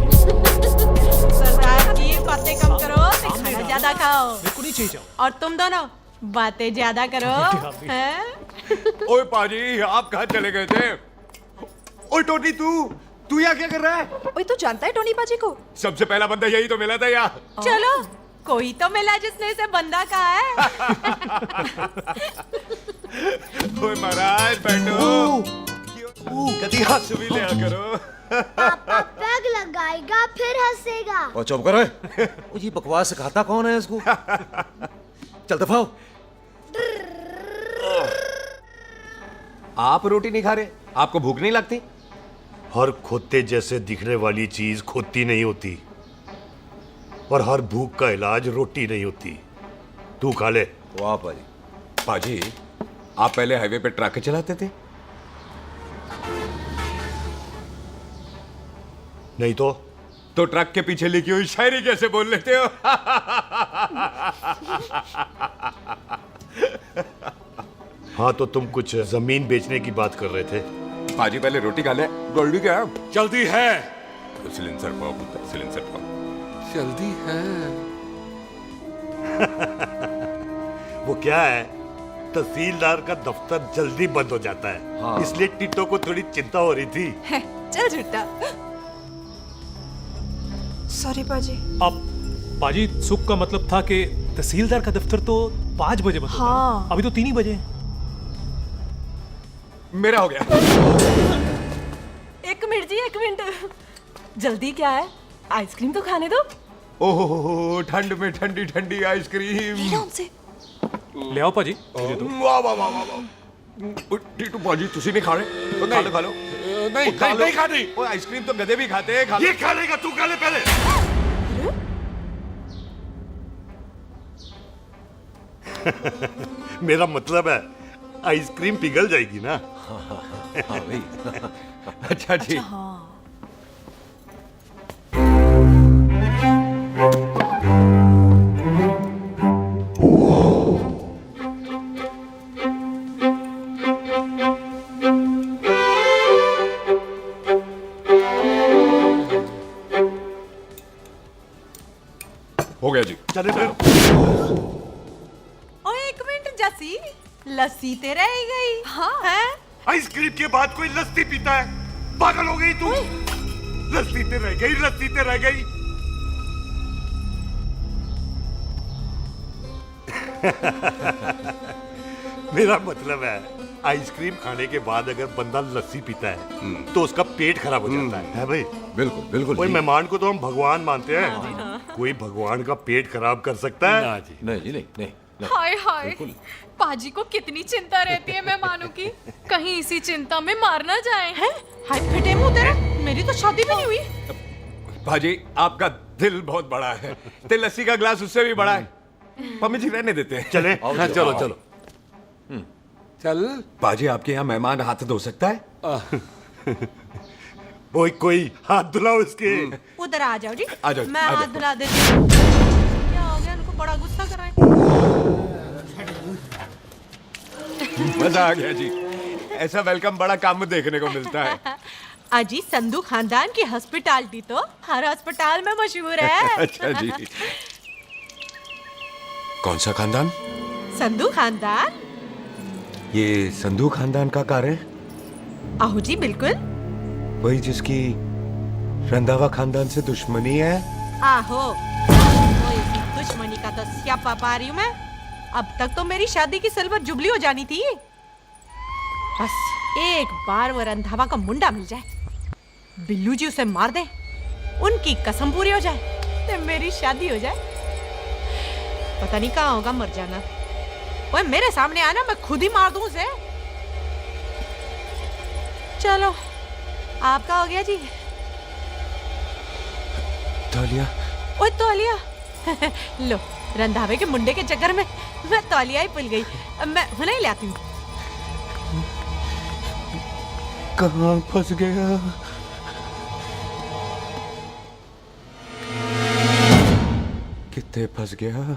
सरदार जी बातें कम करो, खाना ज्यादा खाओ। मेरे को नहीं चाहिए। और तुम दोनों बातें ज्यादा करो। हैं? ओए पाजी, आप कहाँ चले गए थे? ओए टोनी, तू यहाँ क्या कर रहा है? ओए तू जानता है टोनी पाजी को? सबसे पहला बंदा यही तो मिला था यार। चलो कोई तो मिला जिसने इसे बंदा कहा है। ओए महाराज बैठो। कभी हाथ भी लिया करो। पापा पैग लगाएगा फिर हंसेगा। और चुप करो। ओ जी बकवास सिखाता कौन है इसको? चल दफाओ। आप रोटी नहीं खा रहे? आपको भूख नहीं लगती? हर खोते जैसे दिखने वाली चीज खोती नहीं होती और हर भूख का इलाज रोटी नहीं होती। तू खा ले। वाह पाजी। पाजी, आप पहले हाईवे पे ट्रक चलाते थे? नहीं तो ट्रक के पीछे लिखी हुई शायरी कैसे बोल लेते हो? हाँ तो तुम कुछ जमीन बेचने की बात कर रहे थे। पाजी पहले रोटी खा ले। गोल्डी क्या जल्दी है? सिलेंसर पाओ पुत्र, सिलेंसर पाओ। जल्दी है। वो क्या है, तहसीलदार का दफ्तर जल्दी बंद हो जाता है। हाँ। इसलिए टिट्टो को थोड़ी चिंता हो रही थी। चल झूठा। सॉरी पाजी। अब पाजी, सुख का मतलब था कि तहसीलदार का दफ्तर तो 5 बजे बंद होता है। हाँ। अभी तो 3 ही बजे। मेरा हो गया। एक मिनट जी, एक मिनट। जल्दी क्या है? आइसक्रीम तो खाने दो। ओहो, ठंड में ठंडी ठंडी आइसक्रीम। उनसे ले आओ पाजी। वाह वाह वाह वाह। टिट्टू पाजी, तुसी नहीं खा रहे? तो खा लो। नहीं खानी। आइसक्रीम तो गधे भी खाते हैं। ये खा लेगा, तू खा ले पहले। मेरा मतलब है आइसक्रीम पिघल जाएगी ना। हाँ भाई। अच्छा जी। हो गया जी। चले फिर। ओ एक मिनट जसी, लस्सी ते रह गई। हाँ है? आइसक्रीम के बाद कोई लस्सी पीता है? पागल हो गई तू? लस्सी ते रह गई, लस्सी ते रह गई। मेरा मतलब है आइसक्रीम खाने के बाद अगर बंदा लस्सी पीता है तो उसका पेट खराब हो जाता है भाई? बिल्कुल बिल्कुल। कोई मेहमान को तो हम भगवान मानते हैं, कोई भगवान का पेट खराब कर सकता है? ना जी, नहीं जी, नहीं। हाय हाय, पाजी को कितनी चिंता रहती है मेहमानों की, कहीं इसी चिंता में मार ना जाए। हैं? हाय फिटे मुंह तेरा, मेरी तो शादी भी नहीं हुई। भाजी, आपका दिल बहुत बड़ा है। ते लस्सी का ग्लास उससे भी बड़ा है। मम्मी जी रहने देते हैं। चले। हाँ, चलो चलो। चल। पाजी, आपके यहाँ मेहमान हाथ धो सकता है? कोई हाथ धुलाओ इसके। उधर आ जाओ जी। आ जाओ, मैं आ जाओ। हाथ धुला देती हूँ। क्या हो गया, उनको बड़ा गुस्सा कर रहे हैं। मजा आ गया जी। ऐसा वेलकम बड़ा काम में देखने को मिलता है। अजी, संधू खानदान की हॉस्पिटैलिटी तो हर अस्पताल में मशहूर है। अच्छा जी। कौन सा खानदान? संधू खानदान। ये संधू खानदान का कार है? आहू जी बिल्कुल। वही जिसकी रंधावा खानदान से दुश्मनी है? आहो, तो इसी दुश्मनी का तो स्यापा पा रही हूँ मैं। अब तक तो मेरी शादी की सिल्वर जुबली हो जानी थी। बस एक बार वो रंधावा का मुंडा मिल जाए, बिल्लू जी उसे मार दे, उनकी कसम पूरी हो जाए, तो मेरी शादी हो जाए। पता नहीं कहाँ होगा मर जाना। ओए मेरे सामने आना, मैं खुद ही मार दूं उसे। चलो, आपका हो गया जी। तौलिया। ओए तौलिया। लो, रंधावे के मुंडे के चक्कर में मैं तौलिया ही भूल गई। मैं हुने ही ले आती हूँ। कहाँ फंस गया? कितने फंस गया?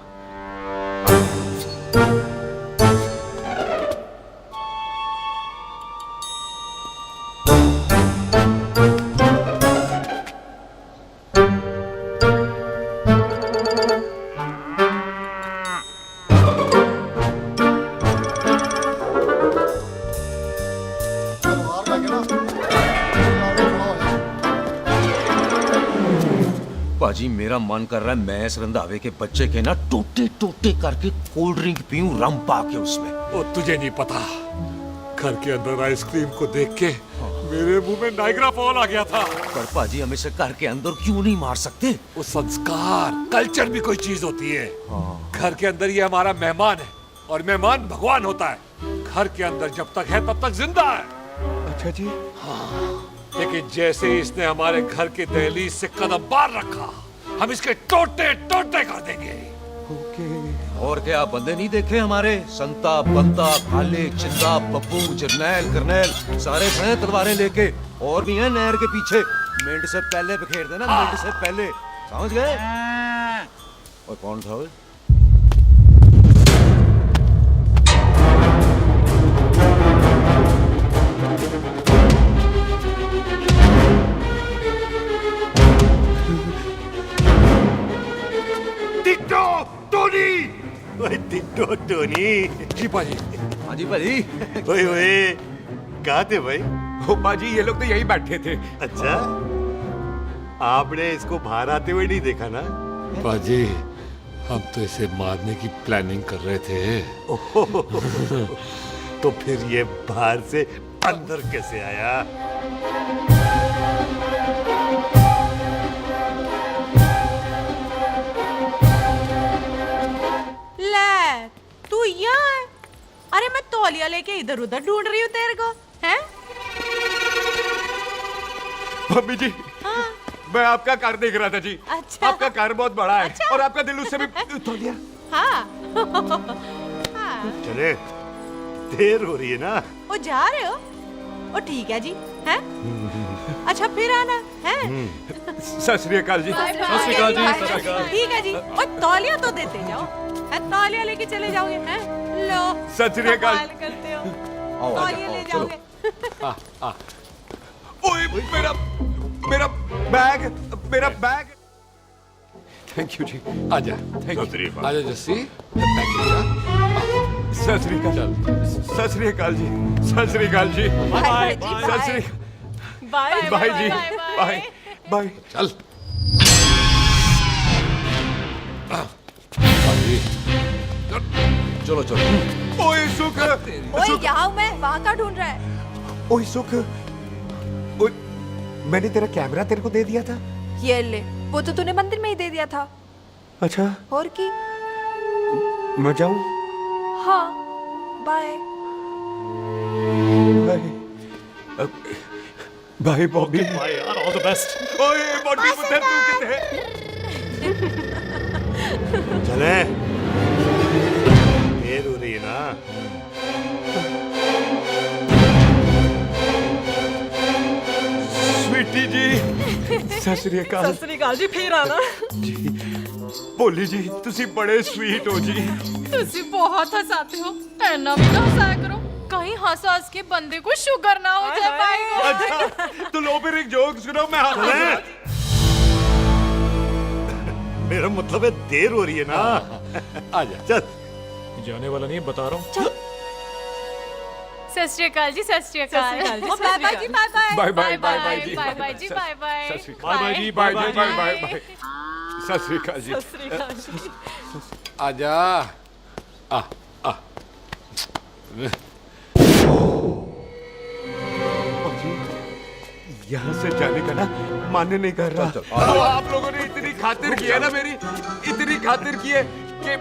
पाजी मेरा मन कर रहा है मैं इस रंधावे के बच्चे के ना टोटे टोटे करके कोल्ड ड्रिंक पीऊं, रम पाके उसमें। वो तुझे नहीं पता, घर के अंदर आइसक्रीम को देख के मेरे मुंह में नाइग्रा फॉल आ गया था। पर पाजी हम इसे घर के अंदर क्यों नहीं मार सकते? वो संस्कार कल्चर भी कोई चीज होती है। घर के अंदर ये हमारा मेहमान है और मेहमान भगवान होता है। घर के अंदर जब तक है तब तक जिंदा है। अच्छा जी। हाँ, लेकिन जैसे ही इसने हमारे घर के दहलीज से कदम बाहर रखा, हम इसके टोटे टोटे कर देंगे। और क्या बंदे नहीं देखे हमारे? संता, बंता, खालिक, चिंदा, बब्बू, जरनैल, करनैल सारे खड़े तलवारें लेके, और भी हैं नहर के पीछे। मिंट से पहले बिखेर देना, मिंट से पहले, समझ गए? और कौन था वो? Ditto Tony. ओए टिट्टो टोनी। जी पाजी। हाँ जी पाजी। ओए ओए, कहाँ थे भाई? ओ पाजी, ये लोग तो यही बैठे थे। अच्छा, आपने इसको बाहर आते हुए नहीं देखा ना? पाजी, हम तो इसे मारने की प्लानिंग कर रहे थे। तो फिर ये बाहर से अंदर कैसे आया? ले, तू यहाँ है? अरे मैं तौलिया लेके इधर उधर ढूंढ रही हूँ तेरे को, हैं? मम्मी जी, मैं आपका कार देख रहा था जी। अच्छा। आपका कार बहुत बड़ा है। अच्छा। और आपका दिल उससे भी तौलिया। हाँ। चले, देर हो रही है ना? वो जा रहे हो? वो ठीक है जी, हैं? अच्छा फिर आना, हैं? सत श्री अकाल जी। सत श्री अकाल जी, सत श्री अकाल। ठीक है जी, और तौलिया तो देते जाओ, हैं? तौलिया लेके चले जाओगे, हैं? लो। सत श्री अकाल। कमाल करते हो। तौलिया ले जाओगे। ओए, मेरा बैग। थैंक यू जी। आजा। आजा जस्सी। सत श्री अकाल। सत श्री अकाल जी। सत श्री अकाल जी। बाय सत श्री बाय बाय जी। Bye bye. चल। चलो चलो। ओए सुख। ओए यहाँ हूँ मैं, वहाँ का ढूंढ रहा है? ओए सुख, ओए, मैंने तेरा कैमरा तेरे को दे दिया था। ये ले, वो तो तूने मंदिर में ही दे दिया था। अच्छा, और की? मैं जाऊं? हाँ, bye. Bye bye Bobby. Bye यार, ऑल द बेस्ट। ओए बॉबी पुत्र, तू किथे? चले, देर हो रही है ना? स्वीटी जी, सत श्री अकाल। सत श्री अकाल जी, फिर आना जी। भोली जी, तुसी बड़े स्वीट हो जी। तुसी बहुत हंसाते हो, ऐना भी ना हंसाया करो, कहीं हंस हंस के बंदे को शुगर ना हो जाए भाई को। अच्छा, तो लो फिर एक जोक सुनो, मैं हंसूंगा। मेरा मतलब है देर हो रही है ना? आजा। चल। जाने वाला नहीं, बता रहा हूँ। सत श्री अकाल जी, सत श्री अकाल। बाय बाय जी, bye bye. Bye bye bye bye जी, बाय बाय जी, बाय बाय। सत श्री अकाल। बाय बाय जी, bye bye bye bye bye. सत श्री अकाल जी। सत श्री अकाल जी। आजा आ आ यहाँ से जाने का ना मान्य नहीं कर रहा। तो आप लोगों ने इतनी खातिर की है ना मेरी, इतनी खातिर की है कि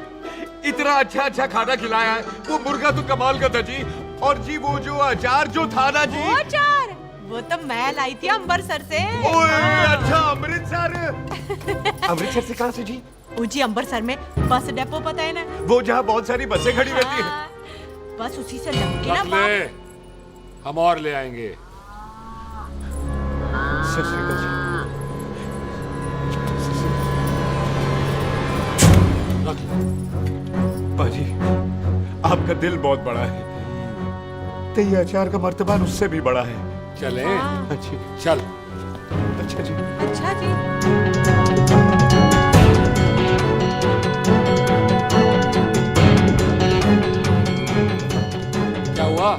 इतना अच्छा अच्छा खाना खिलाया है। वो मुर्गा तो कमाल का था जी, और जी वो जो अचार जो था ना जी, वो अचार वो तो मैं लाई थी अमृतसर से। ओए अच्छा, अमृतसर। अमृतसर से कहाँ से जी? वो जी अमृतसर में बस डिपो पता है ना, वो जहाँ बहुत सारी बसें खड़ी रहती है। बस उसी से लग के ना रख ले, हम और ले आएंगे। सत श्री अकाल जी। पाजी, आपका दिल बहुत बड़ा है, तो ये अचार का मर्तबा उससे भी बड़ा है। चले? अच्छी चल। अच्छा जी। अच्छा जी। क्या हुआ?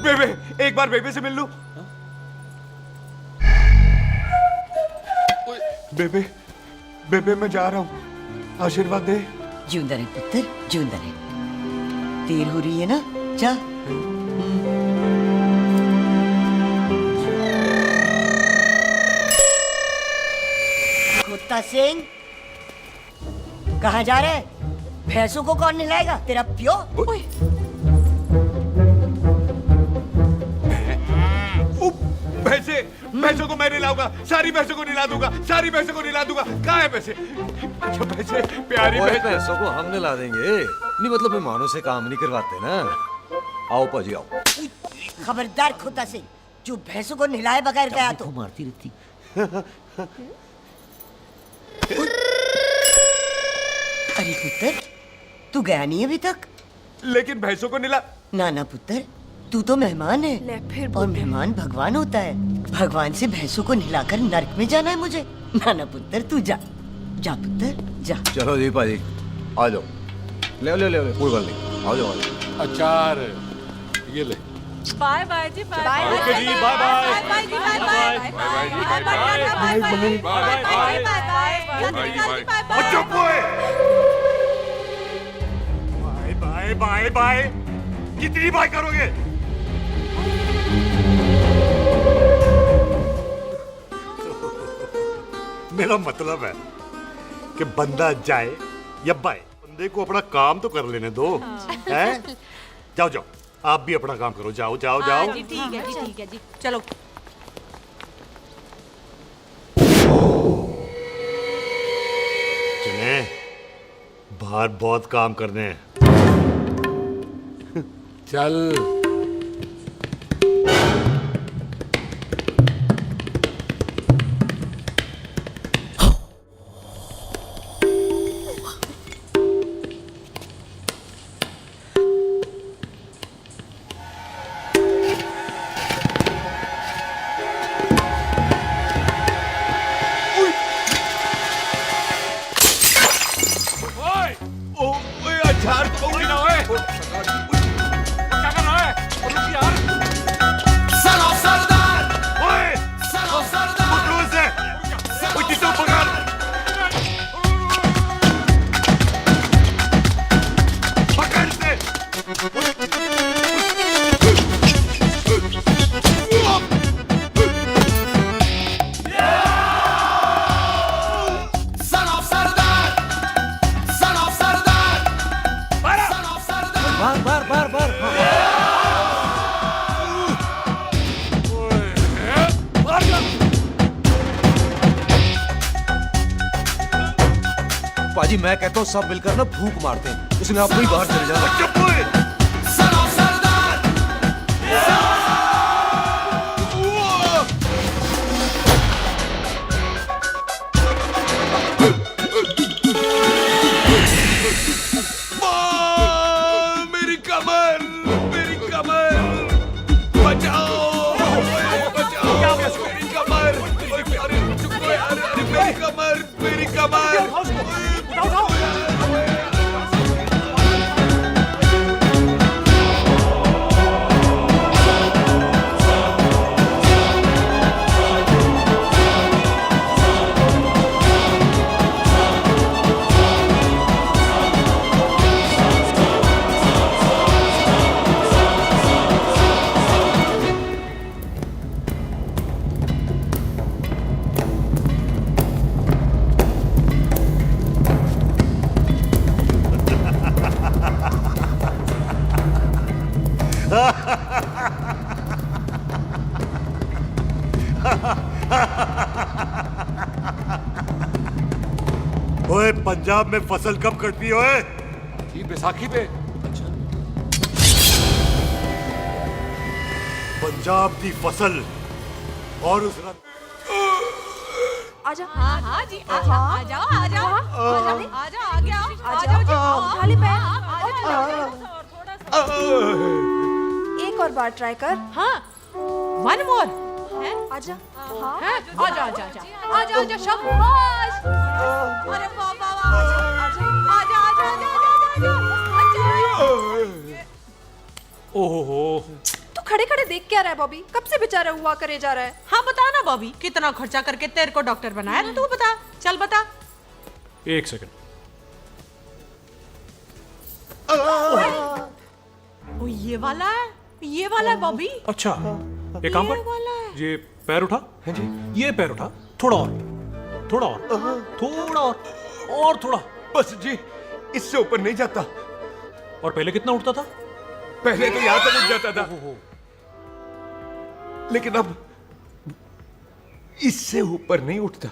बेबे, एक बार बेबे से मिल लूं। बेबे, बेबे मैं जा रहा हूँ, आशीर्वाद दे। जिंदा रहे पुत्र, जिंदा रहे। देर हो रही है ना, जा। कुत्ता सिंह, कहाँ जा रहे? भैंसों को कौन नहलाएगा? तेरा प्यो? भैंसों को मैं नहलाऊंगा, सारी भैंसों को नहला दूंगा, सारी भैंसों को नहला दूंगा। कहाँ है पैसे? अच्छा पैसे, प्यारी पैसों को हम नहला देंगे। नहीं मतलब मेहमानों से काम नहीं करवाते ना। आओ पाजी आओ। खबरदार कुत्ता सिंह, जो भैंसों को नहलाए बगैर गया तो मारती रहती। अरे पुत्र, तू गया नहीं अभी तक? लेकिन भैंसों को नहला। ना ना पुत्र, तू तो मेहमान है, और मेहमान भगवान होता है। भगवान से भैंसों को नहलाकर नरक में जाना है मुझे? ना ना पुत्र, तू जा, जा पुत्र जा। चलो जी पाजी, आ जाओ। ले ले ले ले, कोई बात नहीं, आ जाओ आ जाओ। अचार ये ले। बाय बाय जी, बाय बाय। ओके जी, बाय बाय। बाय जी, बाय बाय। बाय बाय जी, बाय बाय। चुप हुए। Bye bye bye bye. कितनी बाय करोगे? मेरा मतलब है कि बंदा जाए या बाय, बंदे को अपना काम तो कर लेने दो। हैं? जाओ जाओ, आप भी अपना काम करो। जाओ जाओ जाओ। जी ठीक है जी, ठीक है जी, चलो। चले, बाहर बहुत काम करने हैं। चल। अचार तो भी ना होए। क्या कर रहा है? रुक यार। सलाम सरदार। ओए, सलाम सरदार। पकड़ो इसे। ओए किसको पकड़? पकड़ इसे। सलाम सरदार। सलाम सरदार। बार बार बार बार। पाजी मैं कहता हूँ सब मिलकर ना भूख मारते हैं, इसलिए आप ही बाहर चले जाना। चुप हुए। सलाम सरदार। मेरी कमर, मेरी कमर, बचाओ, बचाओ, मेरी कमर। अरे चुप हो यार, अरे मेरी कमर, मेरी कमर। पंजाब में फसल कब कटती हो? ये बैसाखी पे। पंजाब की फसल और उस रात आजा। हाँ हाँ जी आ जाओ आ जाओ आ जाओ आ जाओ आ गया आ जाओ जी खाली पैर एक और बार ट्राई कर। हाँ वन मोर आजा। हाँ आजा आजा आजा आजा आजा शाबाश अरे बाबा आजा आजा आजा आजा आजा। ओहो तू खड़े खड़े देख क्या रहा है बॉबी? कब से बेचारा हुआ करे जा रहा है? हाँ बता ना बॉबी, कितना खर्चा करके तेरे को डॉक्टर बनाया? तू बता, चल बता। एक सेकंड। ओ ये वाला है बॉबी। अच्छा एक काम कर, ये पैर उठा। हाँ जी। ये पैर उठा, थोड़ा और थोड़ा और थोड़ा और थोड़ा। बस जी, इससे ऊपर नहीं जाता। और पहले कितना उठता था? पहले तो यहाँ तक उठ जाता था, लेकिन अब इससे ऊपर नहीं उठता।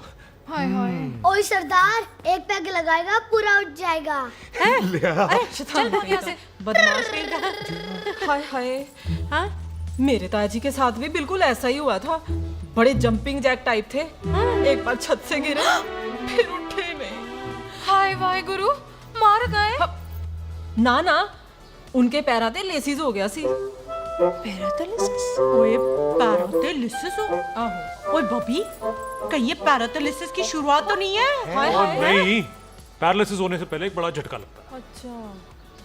हाय हाय। ओए सरदार, एक पैग लगाएगा पूरा उठ जाएगा। चल भाग यहाँ से, बदमाश कहीं का। हाय हाय। हाँ मेरे ताजी के साथ भी बिल्कुल ऐसा ही हुआ था। बड़े जंपिंग जैक टाइप थे। एक बार छत से गिरे फिर उठे नहीं। हाय वाहे गुरु, मार गए? ना ना, उनके पैरा ते लेसिस हो गया सी। पैरालिसिस? ओए पैरालिसिस हो? आहो। ओए बॉबी, कहीं ये पैरालिसिस की शुरुआत तो नहीं है? हाय हाय। नहीं, पैरालिसिस होने से पहले एक बड़ा झटका लगता है। अच्छा।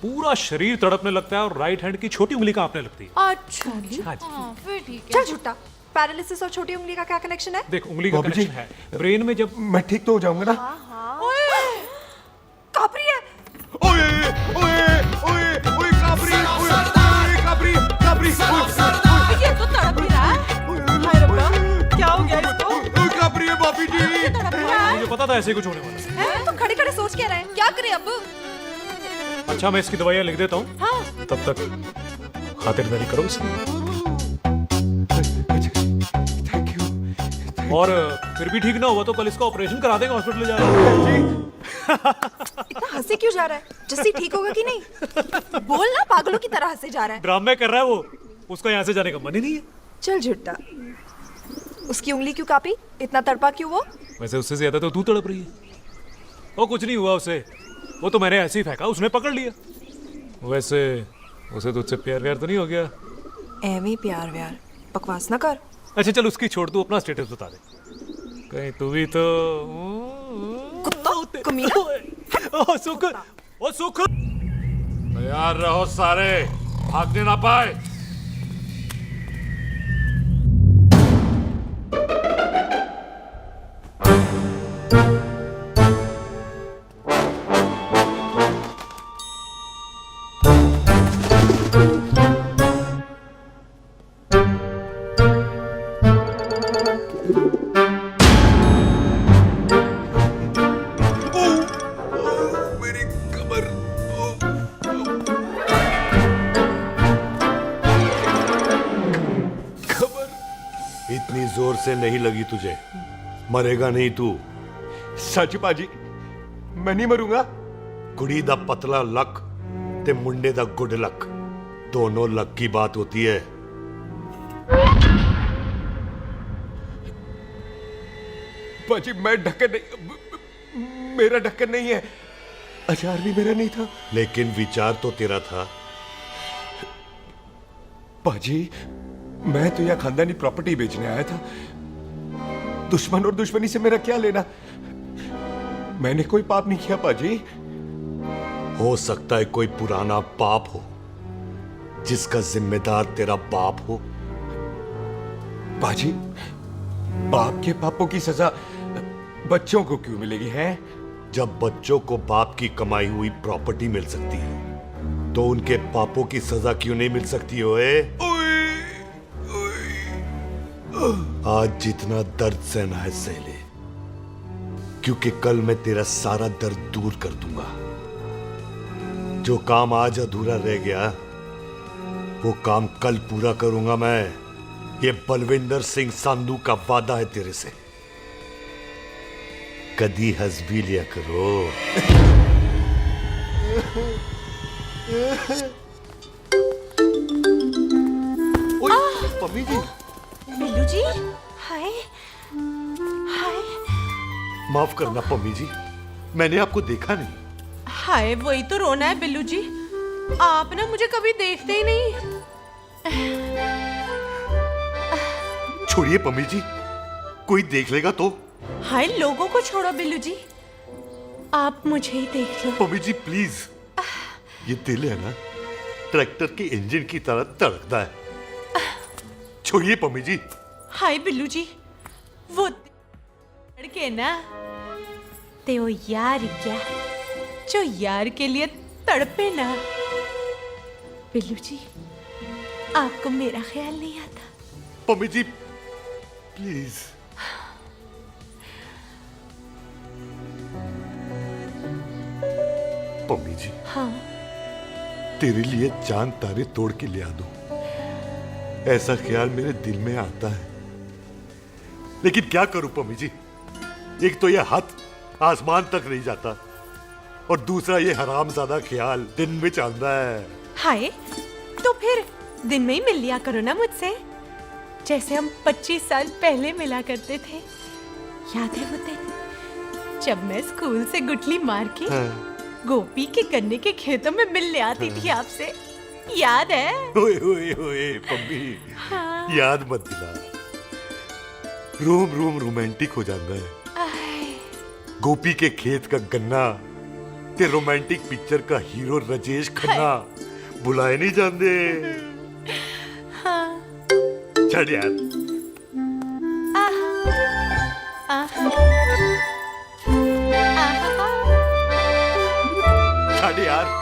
पूरा शरीर तड़पने लगता है और राइट हैंड की छोटी उंगली कांपने लगती है। अच्छा जी। हाँ फिर ठीक है। चल झूठा, पैरालिसिस और छोटी उंगली का क्या कनेक्शन है? देख, उंगली का कनेक्शन है ब्रेन में। जब मैं ठीक तो हो जाऊंगा ना? कापरी है। ओए ओए ओए ओए काबरी, ओए काबरी काबरी, ये तो तड़प ही रहा है। हाय रब्बा, क्या हो गया इसको? ओए काबरी है बॉबी जी। मुझे पता था ऐसे कुछ होने वाला है। तुम खड़े खड़े सोच क्या रहे हैं? क्या करें अब? अच्छा, मैं इसकी दवाइयाँ लिख देता हूँ। हाँ। तब तक खातिरदारी करो इसकी। और फिर भी ठीक ना हुआ तो कल इसका ऑपरेशन करा देंगे, हॉस्पिटल ले जाएगा। इतना हंसे क्यों जा रहा है? जस्सी ठीक होगा कि नहीं? बोल ना, पागलों की तरह हंसे जा रहा है। ड्रामे कर रहा है वो, उसका यहाँ से जाने का मन ही नहीं है। चल झुट्टा, उसकी उंगली क्यों कापी? इतना तड़पा क्यों वो? वैसे उससे ज्यादा तो तू तड़प रही है। वो कुछ नहीं हुआ उसे, वो तो मैंने ऐसे ही फेंका, उसने पकड़ लिया। वैसे उसे तुझसे प्यार व्यार तो नहीं हो गया? एਵੇਂ प्यार व्यार बकवास ना कर। अच्छा चल, उसकी छोड़, तू अपना स्टेटस बता दे। कहीं तू भी तो कुत्ता कमीना। ओ सुख, ओ सुख। तैयार रहो सारे, भागने ना पाए। इतनी जोर से नहीं लगी तुझे, मरेगा नहीं तू। सच बाजी, मैं नहीं मरूंगा। कुड़ी दा पतला लक ते मुंडे दा गुड लक, दोनों लक की बात होती है। बाजी मैं ढक्कन नहीं, मेरा ढक्कन नहीं है। अचार भी मेरा नहीं था। लेकिन विचार तो तेरा था। बाजी, मैं तो यहाँ खानदानी प्रॉपर्टी बेचने आया था। दुश्मन और दुश्मनी से मेरा क्या लेना? मैंने कोई पाप नहीं किया बाजी। हो सकता है कोई पुराना पाप हो जिसका जिम्मेदार तेरा बाप हो। बाजी, बाप के पापों की सजा बच्चों को क्यों मिलेगी है? जब बच्चों को बाप की कमाई हुई प्रॉपर्टी मिल सकती है तो उनके पापों की सजा क्यों नहीं मिल सकती? ओए आज जितना दर्द सहना है सह ले, क्योंकि कल मैं तेरा सारा दर्द दूर कर दूंगा। जो काम आज अधूरा रह गया वो काम कल पूरा करूंगा मैं। ये बलविंदर सिंह संधू का वादा है तेरे से। कदी हंस भी लिया करो। मम्मी जी, बिल्लू जी, हाय हाय। माफ करना पम्मी जी, मैंने आपको देखा नहीं। हाय, वही तो रोना है बिल्लू जी, आप ना मुझे कभी देखते ही नहीं। छोड़िए पम्मी जी, कोई देख लेगा तो। हाय, लोगों को छोड़ो बिल्लू जी, आप मुझे ही देख लो। पम्मी जी प्लीज, ये दिल है ना, ट्रैक्टर के इंजन की तरह तड़कता है। छोड़िए पम्मी जी। हाय बिल्लू जी, वो लड़के ना ते वो यार क्या जो यार के लिए तड़पे ना। बिल्लू जी, आपको मेरा ख्याल नहीं आता? पम्मी जी प्लीज। पम्मी जी, हाँ, तेरे लिए चांद तारे तोड़ के ले आ दूं, ऐसा ख्याल मेरे दिल में आता है। लेकिन क्या करूं पम्मी जी, एक तो ये हाथ आसमान तक नहीं जाता और दूसरा ये हरामजादा ख्याल दिन में चलता है। हाय, तो फिर दिन में ही मिल लिया करो ना मुझसे, जैसे हम 25 साल पहले मिला करते थे। याद है वो दिन जब मैं स्कूल से गुटली मार के गोपी के गन्ने के खेतों में मिलने आती थी आपसे, याद है? ओए ओए ओए पम्मी, हाँ। याद मत दिला, रोम रोम रोमांटिक हो जाता है। गोपी के खेत का गन्ना ते रोमांटिक पिक्चर का हीरो राजेश खन्ना बुलाए नहीं जाते। हाँ। चल यार। चल यार।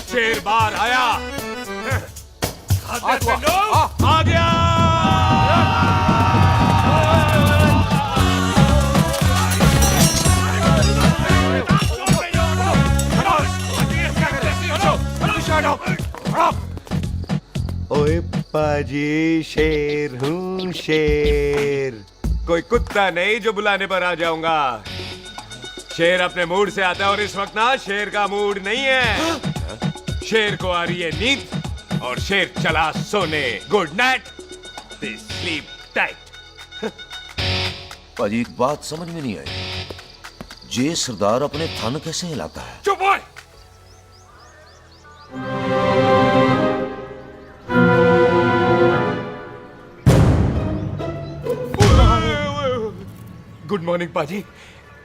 शेर बार आया। आ गया। ओए पाजी, शेर हूँ शेर, कोई कुत्ता नहीं जो बुलाने पर आ जाऊंगा। शेर अपने मूड से आता है और इस वक्त ना शेर का मूड नहीं है। शेर को आ रही है नींद और शेर चला सोने। Good night, sleep tight. पाजी, एक बात समझ में नहीं आई, जे सरदार अपने थन कैसे हिलाता है? चुप हो। गुड मॉर्निंग पाजी,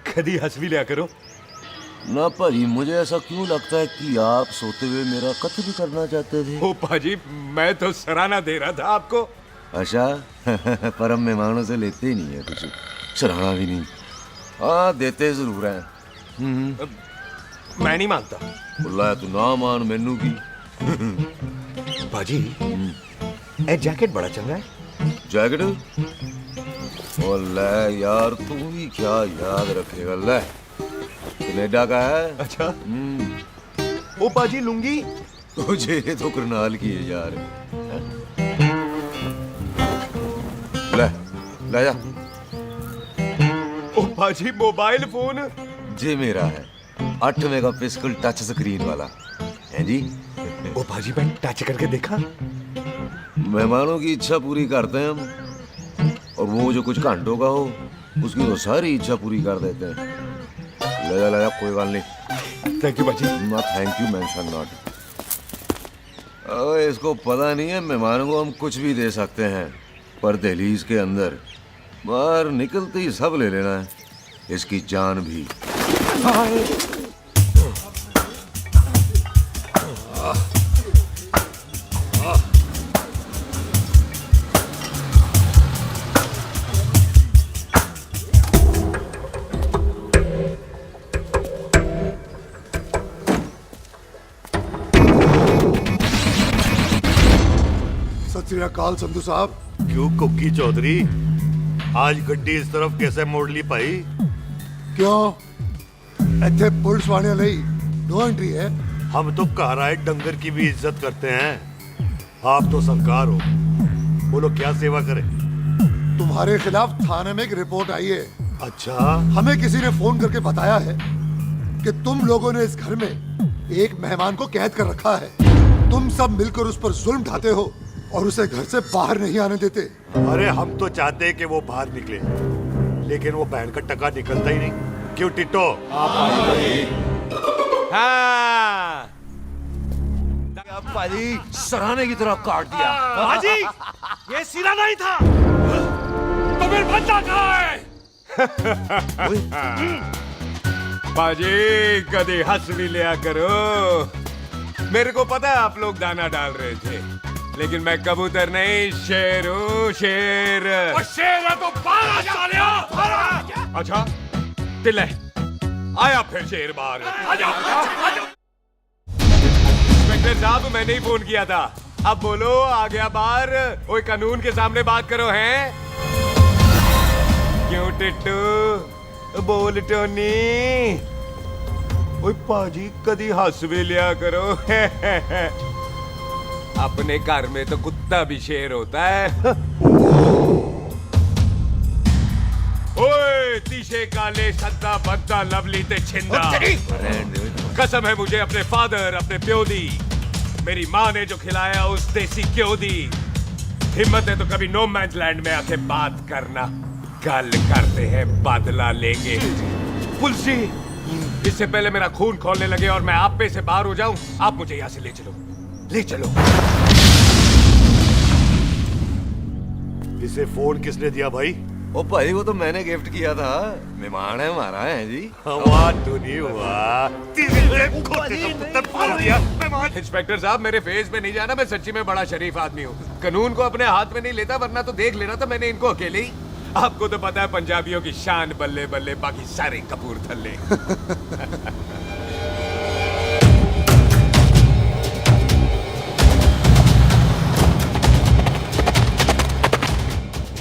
कभी हंस भी लिया करो। ना पाजी, मुझे ऐसा क्यों लगता है कि आप सोते हुए मेरा कत्ल भी करना चाहते थे? ओ पाजी, मैं तो सराहना दे रहा था आपको। अच्छा पर हम मेहमानों से लेते ही नहीं है कुछ, सराहना भी नहीं। हाँ, देते जरूर हैं। मैं नहीं मानता। बुलाया तू ना मान, मैनू की। पाजी, ए जैकेट बड़ा चंगा है। जैकेट? ओ ले यार, तू भी क्या याद रखेगा। ले, कनेडा का है। अच्छा। ओ पाजी, लुंगी? तुझे तो करनाल की है यार। ले ले जा। ओ पाजी, मोबाइल फोन? जे मेरा है, 8 मेगापिक्सल टच स्क्रीन वाला है जी। ओ भाजी मैंने टच करके देखा। मेहमानों की इच्छा पूरी करते हैं हम, और वो जो कुछ घंटों का हो उसकी तो सारी इच्छा पूरी कर देते हैं। ले जा कोई बात नहीं। थैंक यू भाजी। Not thank you mention not. इसको पता नहीं है मेहमानों को हम कुछ भी दे सकते हैं, पर दहलीज के अंदर बाहर निकलते ही सब ले लेना है, इसकी जान भी। सत श्री अकाल संधू साहब। क्यों कुक्की चौधरी, आज गड्डी इस तरफ कैसे मोड़ ली पाई? क्यों इतने पुलिस वाले नहीं नो एंट्री है? हम तो कह रहा है डंगर की भी इज्जत करते हैं। आप तो सरकार हो, बोलो क्या सेवा करें? तुम्हारे खिलाफ थाने में एक रिपोर्ट आई है। अच्छा, हमें किसी ने फोन करके बताया है कि तुम लोगों ने इस घर में एक मेहमान को कैद कर रखा है। तुम सब मिलकर उस पर जुल्म ढाते हो और उसे घर से बाहर नहीं आने देते। अरे हम तो चाहते हैं कि वो बाहर निकले, लेकिन वो बहन का टका निकलता ही नहीं। क्यों टिट्टो? हाँ पाजी सराहने की तरह काट दिया। पाजी ये सिरा नहीं था तो फिर बंदा कहाँ है? बाजी कभी हंस भी लिया करो। मेरे को पता है आप लोग दाना डाल रहे थे, लेकिन मैं कबूतर नहीं शेर हूँ, शेर। और शेर है तो बाहर आ जा। अच्छा दिल आया फिर शेर बाहर। इंस्पेक्टर साहब मैंने ही फोन किया था। अब बोलो आ गया बाहर। ओए कानून के सामने बात करो हैं। क्यों टिट्टू बोल टोनी। ओए पाजी कदी हंस भी लिया करो। अपने घर में तो कुत्ता भी शेर होता है। ओए तीशे काले सद्दा बद्दा लवली ते छिंदा। कसम है मुझे अपने फादर अपने प्यो दी, मेरी माँ ने जो खिलाया उस देसी क्यों दी। हिम्मत है तो कभी नो मैंस लैंड में आके बात करना। कल करते हैं बदला लेंगे। पुलसी इससे पहले मेरा खून खोलने लगे और मैं आप पे से बाहर हो जाऊं, आप मुझे यहाँ से ले चलो, ले चलो। इसे फोन किसने दिया भाई? ओ भाई वो तो मैंने गिफ्ट किया था। मेहमान है हमारा है जी। वाह टोनी वाह। इंस्पेक्टर साहब मेरे फेस पे नहीं जाना, मैं सच्ची में बड़ा शरीफ आदमी हूँ। कानून को अपने हाथ में नहीं लेता, वरना तो देख लेना था मैंने इनको अकेले ही। आपको तो पता है पंजाबियों की शान बल्ले बल्ले, बाकी सारे कपूरथल्ले।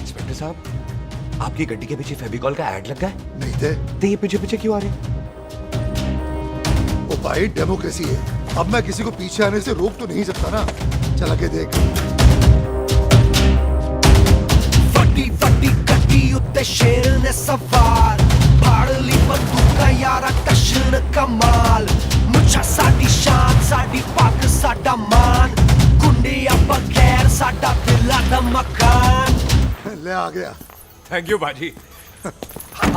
इंस्पेक्टर साहब आपकी गड्डी के पीछे फेविकॉल का ऐड लगा है? नहीं थे। तो ये पीछे पीछे क्यों आ रहे? ओ भाई डेमोक्रेसी है, अब मैं किसी को पीछे आने से रोक तो नहीं सकता ना। चल के देख। ਵੱਡੀ ਵੱਡੀ ਗੱਡੀ ਉੱਤੇ ਸ਼ੇਰ ਨੇ ਸਵਾਰ ਫੜ ਲਈ ਬੰਦੂਕਾਂ ਯਾਰਾ ਕਸ਼ਨ ਕਮਾਲ ਮੁੱਛਾਂ ਸਾਡੀ ਸ਼ਾਨ ਸਾਡੀ ਪੱਗ ਸਾਡਾ ਮਾਨ ਗੁੰਡਿਆਂ ਬਗੈਰ ਸਾਡਾ ਦਿਲਾਂ ਦਾ ਮਕਾਨ। ले आ गया। थैंक यू बाजी।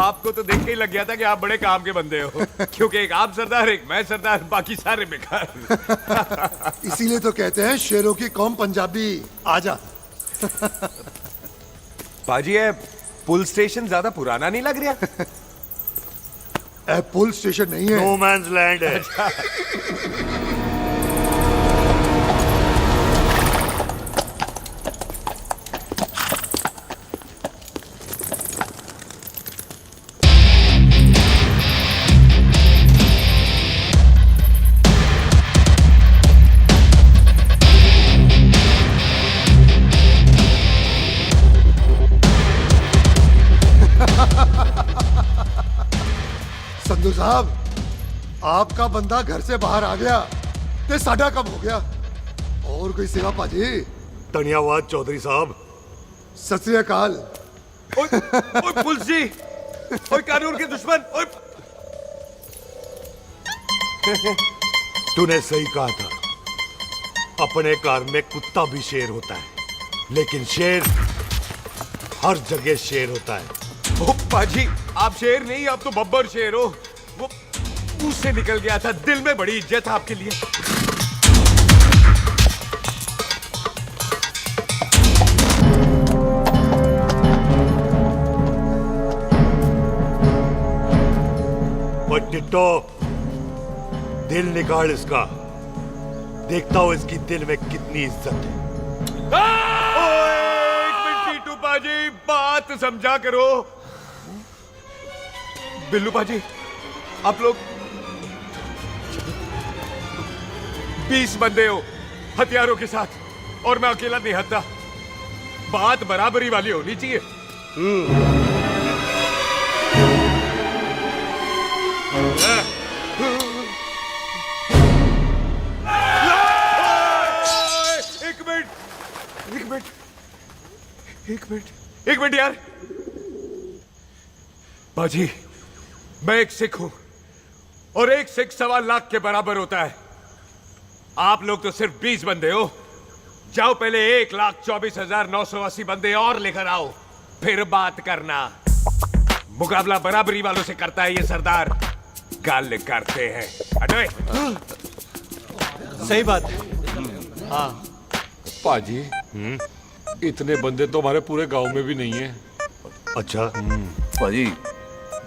आपको तो देख के ही लग गया था कि आप बड़े काम के बंदे हो, क्योंकि एक आप सरदार एक मैं सरदार, बाकी सारे बेकार। इसीलिए तो कहते हैं शेरों की कौम पंजाबी। आजा। बाजी ये पुल स्टेशन ज्यादा पुराना नहीं लग रहा? पुल स्टेशन नहीं है, नो मैंस लैंड है। संधू साहब आपका बंदा घर से बाहर आ गया ते साडा कब हो गया? और कोई सेवा पाजी? धन्यवाद चौधरी साहब। सत श्री अकाल। ओए पुलिस जी, ओए कानून के दुश्मन, ओए। तूने सही कहा था, अपने घर में कुत्ता भी शेर होता है, लेकिन शेर हर जगह शेर होता है। ओ पाजी, आप शेर नहीं, आप तो बब्बर शेर हो। वो मुंह से निकल गया था, दिल में बड़ी इज्जत है आपके लिए। टिट्टो, दिल निकाल इसका, देखता हूं इसकी दिल में कितनी इज्जत है। एक मिनट टीटू पाजी, बात समझा करो। बिल्लू पाजी, आप लोग 20 बंदे हो हथियारों के साथ, और मैं अकेला नहीं हटता। बात बराबरी वाली होनी चाहिए। एक मिनट यार। बाजी, मैं एक सिख हूं, और एक सिख 1.25 लाख के बराबर होता है। आप लोग तो सिर्फ 20 बंदे हो। जाओ पहले 1,24,980 बंदे और लेकर आओ, फिर बात करना। मुकाबला बराबरी वालों से करता है ये सरदार, गाल करते हैं। हटोए। सही बात है। हाँ पाजी, इतने बंदे तो हमारे पूरे गांव में भी नहीं है। अच्छा पाजी,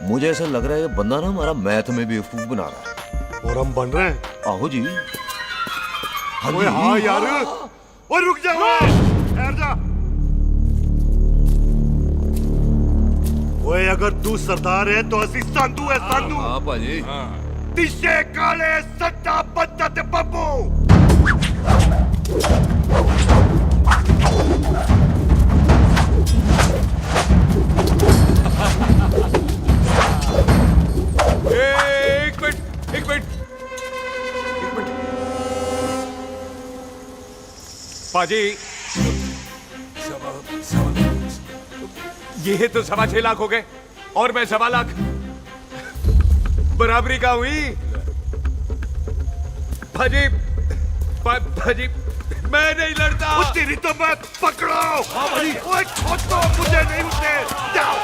मुझे ऐसा लग रहा है ये बंदा ना हमारा मैथ में बेवकूफ बना रहा है। और हम बन रहे हैं। आहो जी। ओए हाँ यार, और रुक जा, ठहर जा। ओए अगर तू सरदार है तो असी संधू है, संधू। हाँ पाजी। तिशे काले सट्टा बद्दा ते बब्बू। एक मिनट पाजी, ये तो 6.25 लाख हो गए, और मैं 1.25 लाख। बराबरी का हुई भाजी। भाजी, मैं नहीं लड़ता। तेरी तो मैं पकड़ो। ओए खोद दो, मुझे नहीं उठे। जाओ।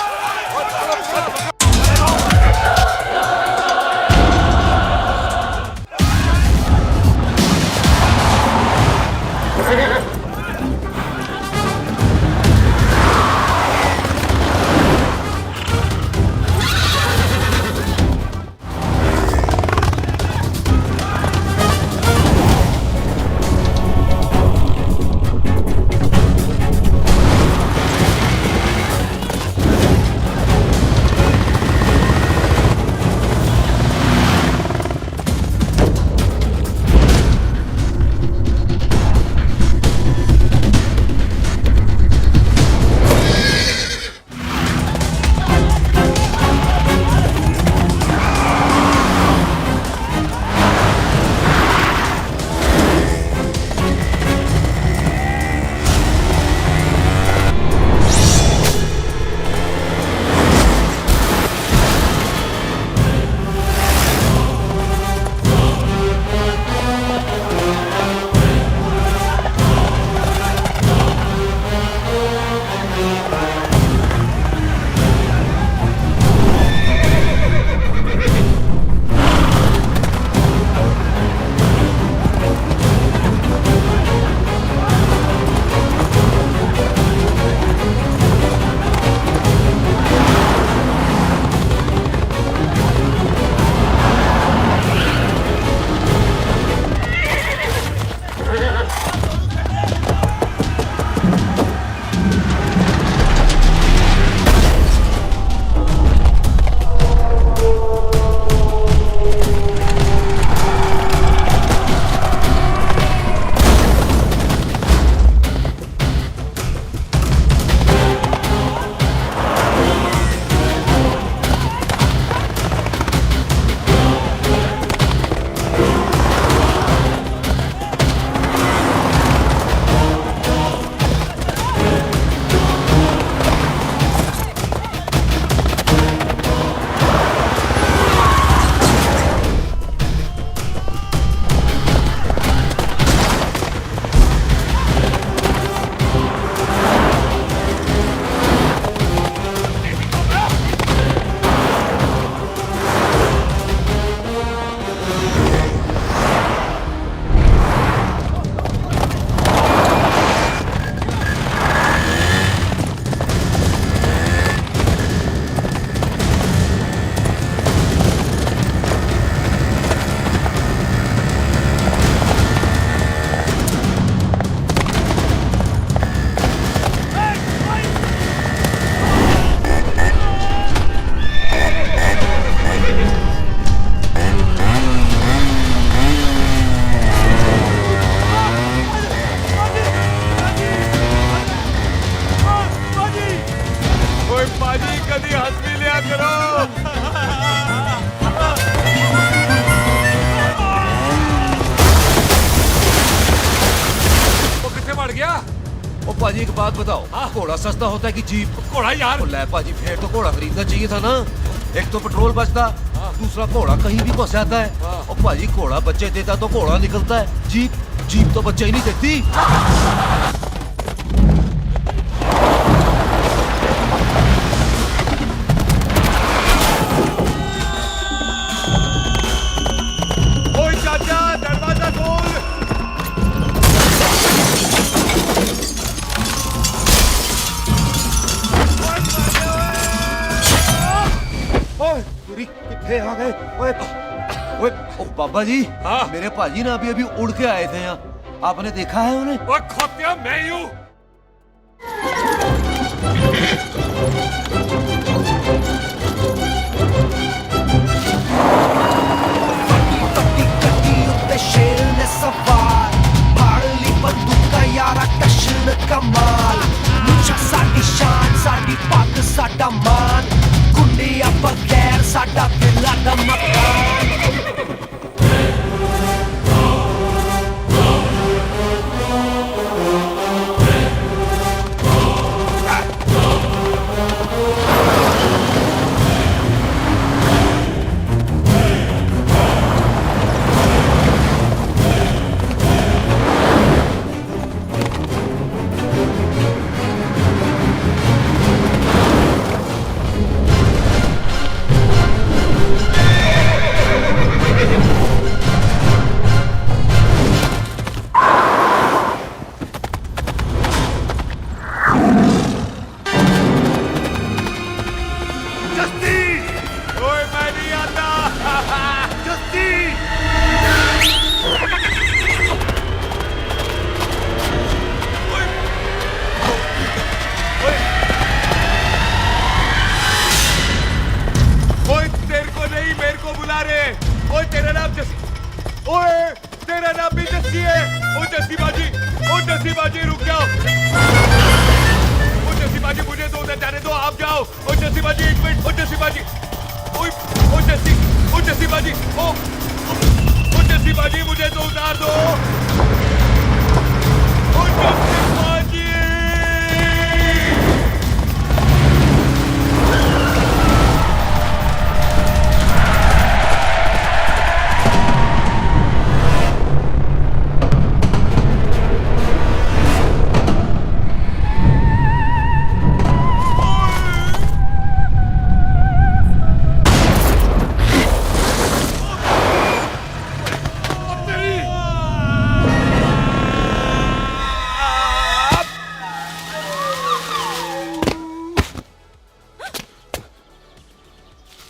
कभी हंस भी लिया करो। वो कितने बढ़ गया? ओ पाजी एक बात बताओ, घोड़ा सस्ता होता है कि जीप? घोड़ा यार। ओ ले पाजी, फिर तो घोड़ा खरीदना चाहिए था ना। एक तो पेट्रोल बचता, दूसरा घोड़ा कहीं भी फंस जाता है। और पाजी घोड़ा बच्चे देता तो घोड़ा निकलता है, जीप तो बच्चे ही नहीं देती। ओए चाचा, दरवाजा खोल। ओए तेरी कितने आ गए? ओए ओए ओ बाबा जी, मेरे पाजी ना अभी उड़ के आए थे यहाँ, आपने देखा है उन्हें? ओए खोतिया, मैं ही हूँ। शेर ने सवार फाड़ ली बंदूक का यारा कशन कमाल मुझा साडी शान साडी पग साडा मान गुंडिया बगैर साडा दिला दा मकान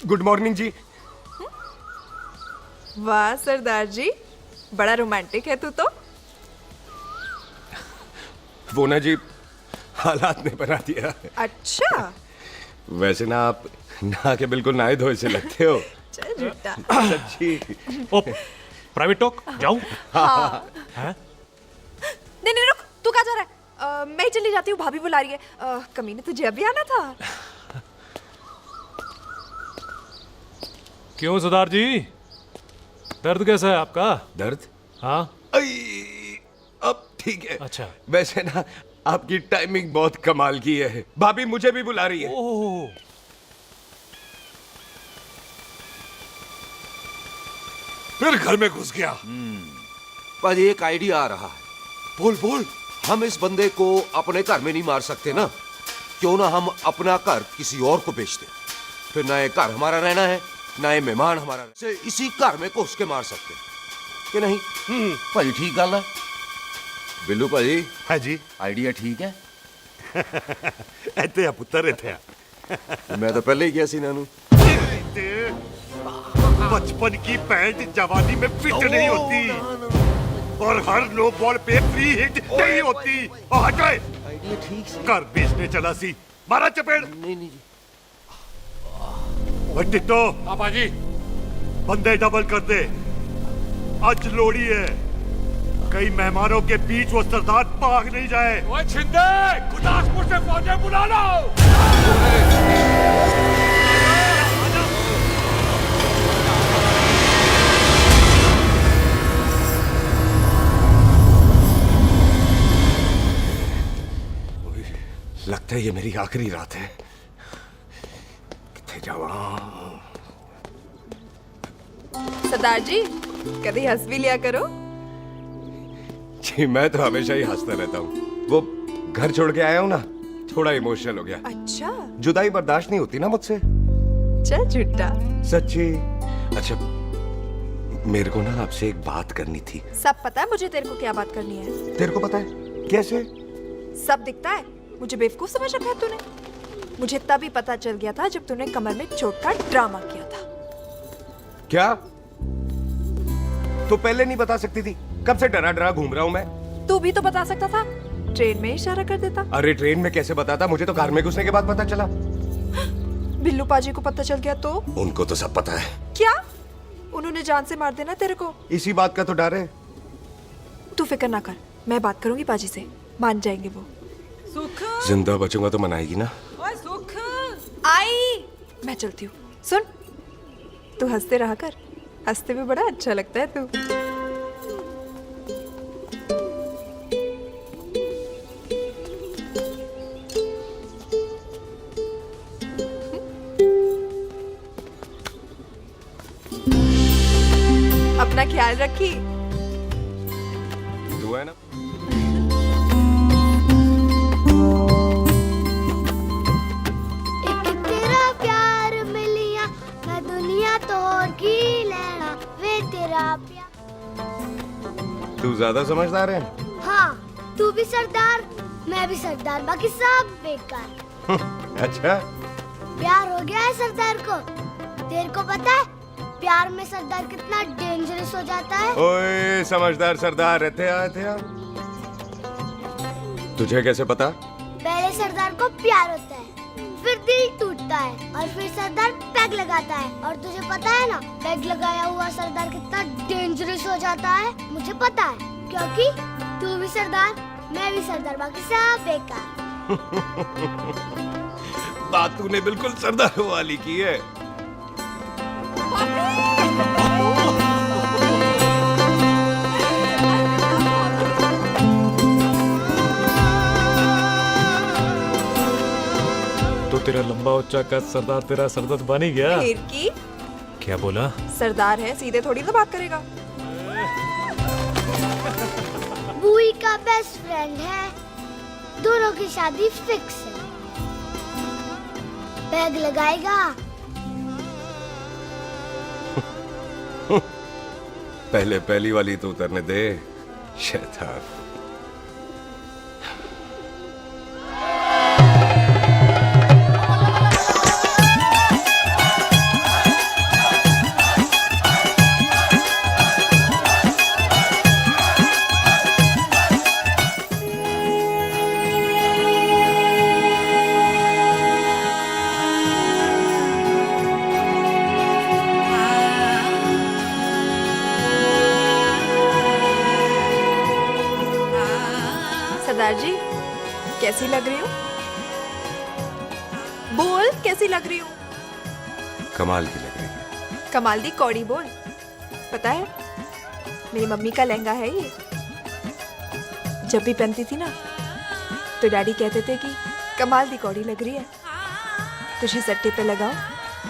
गुड मॉर्निंग जी। वाह सरदार जी, बड़ा रोमांटिक है तू तो। वो ना जी, हालात ने बना दिया। अच्छा। वैसे ना आप नहा के बिल्कुल नहाए धोए से लगते हो। चल झूठा। सच्ची। प्राइवेट टॉक जाऊं? हाँ। नहीं नहीं रुक, तू कहाँ जा रहा है? मैं ही चली जाती हूँ, भाभी बुला रही है। कमीने तुझे अभी आना था। क्यों सरदार जी, दर्द कैसा है आपका? दर्द? हाँ। अब ठीक है। अच्छा। वैसे ना आपकी टाइमिंग बहुत कमाल की है। भाभी मुझे भी बुला रही है। ओह। फिर घर में घुस गया। पाजी एक आइडिया आ रहा है। बोल बोल। हम इस बंदे को अपने घर में नहीं मार सकते ना, क्यों ना हम अपना घर किसी और को बेच दें। फिर ना ये घर हमारा रहना है, ना ये मेहमान हमारा, इसी घर में घुस के मार सकते कि नहीं? भाजी ठीक गल है। बिल्लू भाजी। हाँ जी। आइडिया ठीक है। ਇੱਥੇ ਆ ਪੁੱਤਰ ਇੱਥੇ ਆ। मैं तो पहले ही गया सी नानू। बचपन की पैंट जवानी में फिट नहीं होती और हर नो बॉल पे फ्री हिट नहीं होती। और हटाए आइडिया ठीक से। घर बेचने चला सी, मारा चपेड़। नहीं नहीं जी। ओए टिट्टो। हाँ बाजी। बंदे डबल कर दे, आज लोड़ी है, कई मेहमानों के बीच वो सरदार भाग नहीं जाए। ओए छिंदे, गुरदासपुर से फौजें बुला लो। लगता है ये मेरी आखिरी रात है। किथे जावा? सरदार जी कभी हंस भी लिया करो। जी मैं तो हमेशा ही हंसता रहता हूँ। वो घर छोड़ के आया हूँ ना, थोड़ा इमोशनल हो गया। अच्छा जुदाई बर्दाश्त नहीं होती ना मुझसे। चल झूठा। सच्ची। अच्छा मेरे को ना आपसे एक बात करनी थी। सब पता है मुझे तेरे को क्या बात करनी है। तेरे को पता है? कैसे? सब दिखता है। मुझे बेवकूफ समझ रखा है तूने। मुझे तभी पता चल गया था जब तूने कमर में चोट का ड्रामा किया था। क्या? तो पहले नहीं बता सकती थी? कब से डरा डरा घूम रहा हूँ मैं। तू भी तो बता सकता था, ट्रेन में इशारा कर देता। अरे ट्रेन में कैसे बताता? मुझे तो कार में घुसने के बाद पता चला। बिल्लू पाजी को पता चल गया तो? उनको तो सब पता है। क्या? उन्होंने जान से मार देना तेरे को। इसी बात का तो डर है। तू फिक्र ना कर, मैं बात करूंगी पाजी से, मान जाएंगे वो। सुख जिंदा बचूंगा तो मनाएगी ना? ओए सुख आई मैं चलती हूँ। सुन तू हंसते रहा कर, हंसते भी बड़ा अच्छा लगता है तू। अपना ख्याल रखी। तू है ना? एक तेरा प्यार मिलिया मैं दुनिया तोड़ की लेना वे तेरा प्यार। तू ज्यादा समझदार है। हाँ तू भी सरदार मैं भी सरदार, बाकी सब बेकार। अच्छा प्यार हो गया है सरदार को। तेरे को पता है प्यार में सरदार कितना डेंजरस हो जाता है। ओए समझदार सरदार रहते आ। तुझे कैसे पता? पहले सरदार को प्यार होता है, फिर दिल टूटता है और फिर सरदार पैग लगाता है। और तुझे पता है ना पैग लगाया हुआ सरदार कितना डेंजरस हो जाता है। मुझे पता है क्योंकि तू भी सरदार मैं भी सरदार, बाकी सब बेकार। बात तूने बिल्कुल सरदार वाली की है। तो तेरा लंबा उच्चा कद सरदार तेरा सरदर्द बन ही गया। फिर की क्या बोला? सरदार है सीधे थोड़ी तो बात करेगा। बुई का बेस्ट फ्रेंड है, दोनों की शादी फिक्स है। पैग लगाएगा। पहले पहली वाली तो उतरने दे शैतान। सरदार जी कैसी लग रही हूँ? बोल कैसी लग रही हूँ? कमाल की लग रही है। कमाल दी कौड़ी बोल। पता है मेरी मम्मी का लहंगा है ये। जब भी पहनती थी ना तो डैडी कहते थे कि कमाल दी कौड़ी लग रही है, तुझे सट्टे पे लगाओ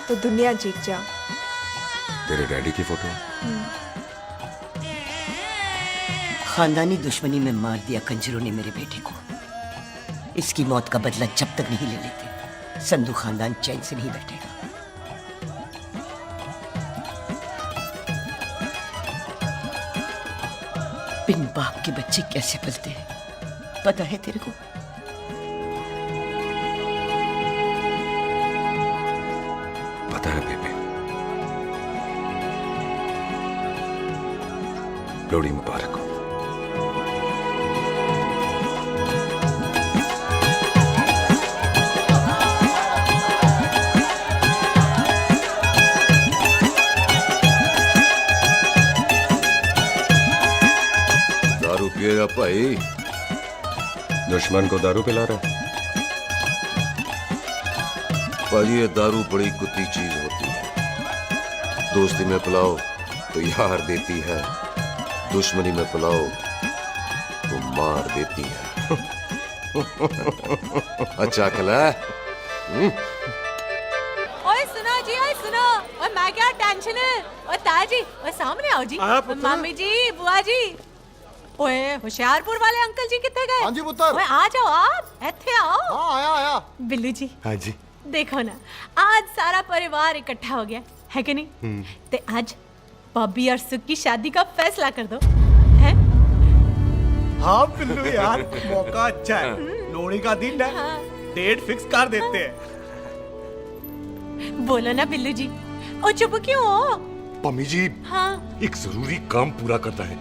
तो दुनिया जीत जाओ। तेरे डैडी की फोटो? खानदानी दुश्मनी में मार दिया कंजरों ने मेरे बेटे को। इसकी मौत का बदला जब तक नहीं ले लेते संधू खानदान चैन से नहीं बैठेगा। बिन बाप के बच्चे कैसे पलते हैं पता है तेरे को? पता है बेबे। लोहड़ी मुबारक हो। दारू पिएगा भाई? दुश्मन को दारू पिला रहा है? भाजी ये दारू बड़ी कुत्ती चीज होती है। दोस्ती में पिलाओ तो यार देती है, दुश्मनी में पिलाओ तो मार देती है। अच्छा खिला है। ओए सुनो जी, ओए सुनो, ओए मैं क्या टेंशन है, ओए ताजी, ओए सामने आओ जी, मामी जी, बुआ जी, ओए होशियारपुर वाले अंकल जी कितने गए? हाँ जी पुत्र। ओए आ जाओ आप, इत्थे आओ। हाँ आया। बिल्लू जी। हाँ जी। देखो ना, आज सारा परिवार इकट्ठा हो गया है कि नहीं? ते आज बॉबी और सुख की शादी का फैसला कर दो, हैं? हाँ बिल्लू यार, मौका अच्छा है, लोहड़ी का दिन है, डेट फिक्स कर देते हैं। बोलो ना बिल्लू जी, ओ चुप क्यों हो? पम्मी जी, हाँ एक जरूरी काम पूरा करता है,